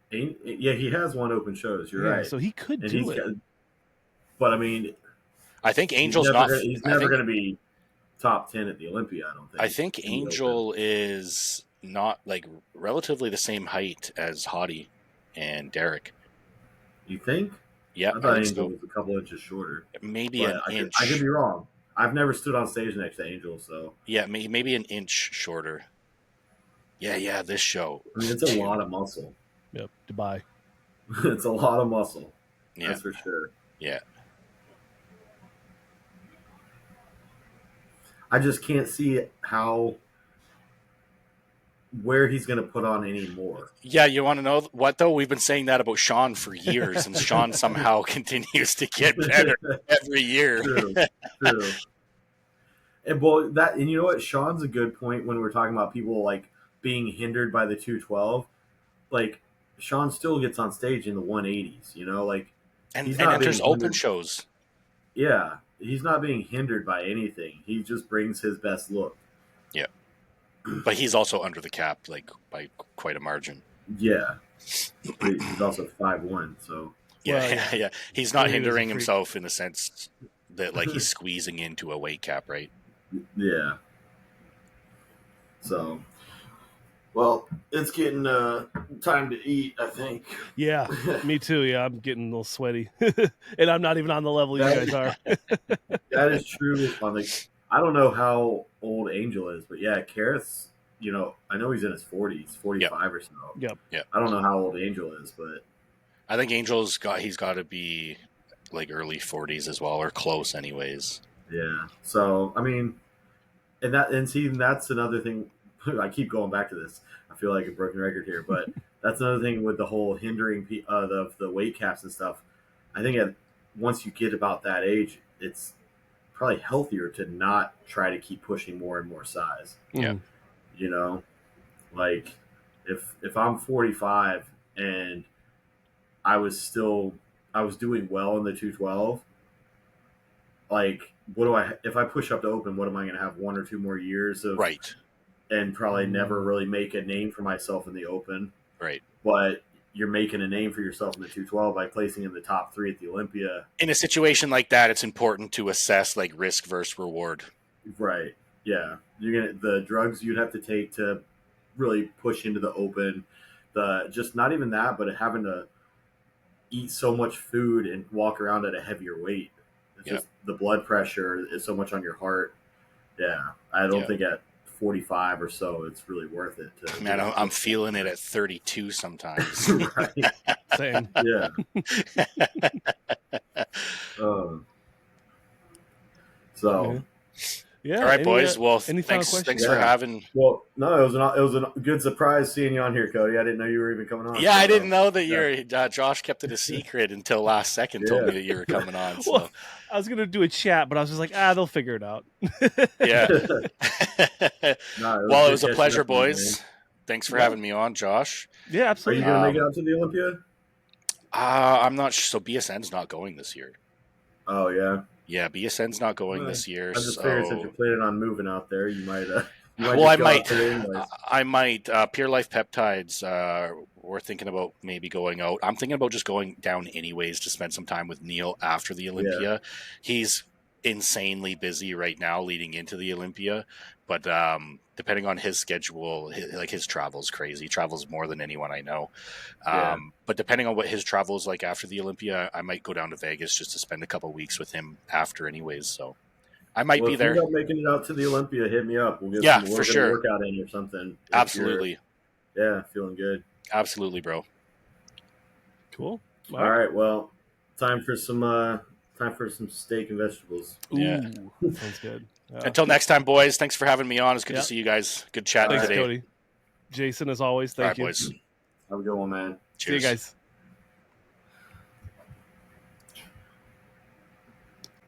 he has won open shows. You're right. So he could And do it. But I mean, I think he's Angel's never not. gonna, he's I never think, going to be top 10 at the Olympia. I don't think. I think in the Angel is not like relatively the same height as Hottie and Derek. You think? Yeah, I thought think Angel so. was a couple inches shorter. Maybe But an inch. I could be wrong. I've never stood on stage next to Angel, so Yeah, maybe an inch shorter. Yeah, this show. I mean, it's a lot of muscle. Yep. Dubai. It's a lot of muscle. Yeah, That's for sure. yeah. I just can't see where he's going to put on any more. Yeah, you want to know what though? We've been saying that about Sean for years, and Sean somehow continues to get better every year. True. And you know what? Sean's a good point when we're talking about people like being hindered by the 212. Like Sean still gets on stage in the 180s, you know, like And he's not enters being open hindered. shows. Yeah, he's not being hindered by anything. He just brings his best look. Yeah, but he's also under the cap, like by quite a margin. Yeah, but he's also 5'1", so Yeah. He's not He is a hindering freak. himself in the sense that like he's squeezing into a weight cap, right? yeah. So, well, it's getting time to eat, I think. Yeah, me too. Yeah, I'm getting a little sweaty, and I'm not even on the level you guys are. That is true. I don't know how old Angel is, but yeah, Kareth's, you know, I know he's in his 40s, 45 or so. Yep. I don't know how old Angel is, but I think Angel's he's got to be like early 40s as well, or close, anyways. yeah. So I mean, that's another thing. I keep going back to this. I feel like a broken record here, but that's another thing with the whole hindering the weight caps and stuff. I think once you get about that age, it's probably healthier to not try to keep pushing more and more size. Yeah. You know, like if I'm 45 and I was doing well in the 212, like if I push up to open, what am I going to have 1 or 2 more years of Right. and probably never really make a name for myself in the open. Right. But you're making a name for yourself in the 212 by placing in the top 3 at the Olympia. In a situation like that, it's important to assess like risk versus reward. Right. Yeah. The drugs you'd have to take to really push into the open, just not even that, but having to eat so much food and walk around at a heavier weight. It's just the blood pressure is so much on your heart. Yeah. I don't think at 45 or so it's really worth it. Man, I'm feeling it at 32 sometimes. Right. Same. Yeah. So. Yeah. All right, boys. Well, any final thanks questions? for having. Well, no, it was a good surprise seeing you on here, Cody. I didn't know you were even coming on. Yeah, I didn't know that you're. Josh kept it a secret until last second. Told me that you were coming on. So. Well, I was gonna do a chat, but I was just like, they'll figure it out. Yeah. Well, it was a good pleasure, catching up with you, boys. man. Thanks for having me on, Josh. Yeah, Are you absolutely. going to make it out to the Olympia? I'm not sure. So BSN's not going this year. Oh, yeah. Yeah, BSN's not going Well, this year. I just figured since you're planning on moving out there, you might. Well, I just go might. out there anyways. I might. Pure Life Peptides. We're thinking about maybe going out. I'm thinking about just going down anyways to spend some time with Neil after the Olympia. He's insanely busy right now leading into the Olympia, but depending on his schedule, his travel's crazy. He travels more than anyone I know. But depending on what his travel is like after the Olympia, I might go down to Vegas just to spend a couple weeks with him after anyways. So I might be there. If you're not making it out to the Olympia, hit me up. We'll get for sure. Workout in or something. Absolutely. Yeah, feeling good. Absolutely, bro. Cool. All right. Well, time for some steak and vegetables. Yeah. Sounds good. Until next time, boys. Thanks for having me on. It's good to see you guys. Good chatting Thanks, today. Cody. Jason, as always, All thank right, you. boys. Have a good one, man. Cheers. See you guys.